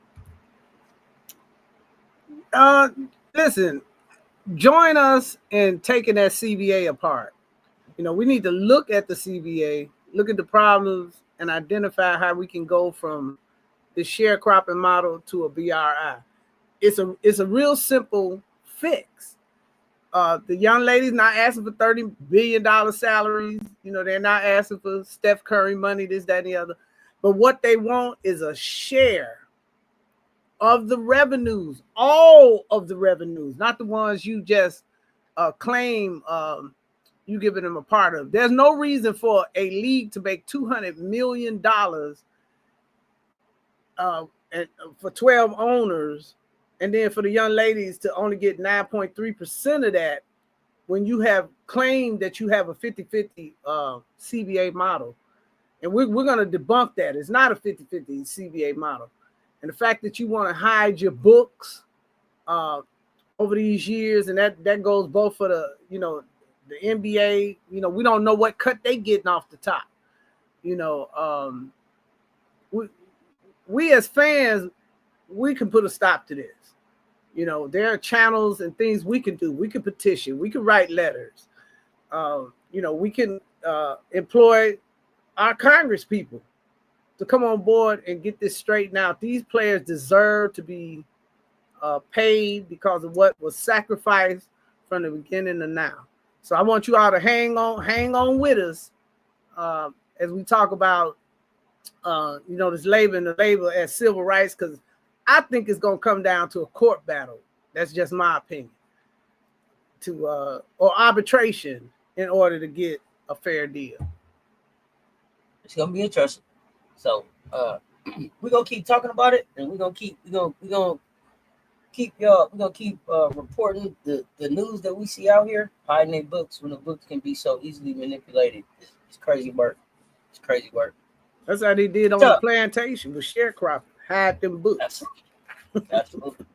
Listen, join us in taking that CBA apart. We need to look at the CBA, look at the problems, and identify how we can go from the sharecropping model to a BRI. It's a real simple fix. The young ladies not asking for $30 billion salaries. They're not asking for Steph Curry money, this, that, and the other. But what they want is a share of the revenues, all of the revenues, not the ones you just claim you giving them a part of. There's no reason for a league to make $200 million for 12 owners, and then for the young ladies to only get 9.3% of that when you have claimed that you have a 50-50 CBA model. And we're going to debunk that. It's not a 50-50 CBA model. And the fact that you want to hide your books over these years, and that goes both for the NBA, we don't know what cut they getting off the top. We as fans, we can put a stop to this. There are channels and things we can do. We can petition. We can write letters. We can employ our Congress people to come on board and get this straightened out. These players deserve to be paid because of what was sacrificed from the beginning to now. So I want you all to hang on with us as we talk about this labor and the labor as civil rights, because I think it's going to come down to a court battle. That's just my opinion. Or arbitration in order to get a fair deal. It's going to be interesting. So we're gonna keep talking about it, and we're gonna keep reporting the news that we see out here, hiding their books when the books can be so easily manipulated. It's crazy work. It's crazy work. That's how they did on the plantation with sharecropping. Hide them books. Absolutely.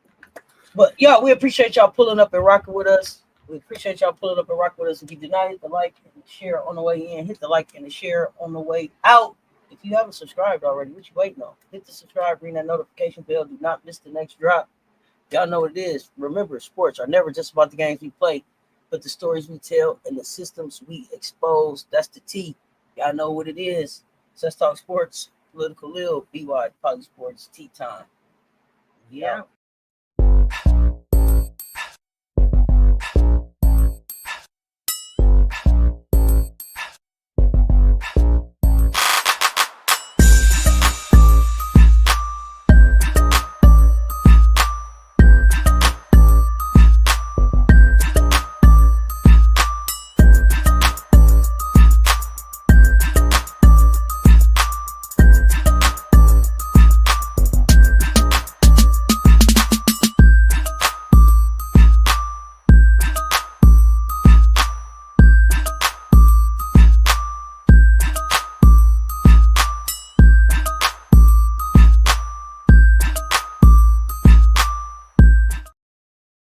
But yeah, we appreciate y'all pulling up and rocking with us. We appreciate y'all pulling up and rocking with us. If you did not hit the like and share on the way in, hit the like and the share on the way out. If you haven't subscribed already, what you waiting on? Hit the subscribe, ring that notification bell. Do not miss the next drop. Y'all know what it is. Remember, sports are never just about the games we play, but the stories we tell and the systems we expose. That's the T. Y'all know what it is. Let's talk sports. Political Lil, BY, PoliSports Tea Time. Yeah.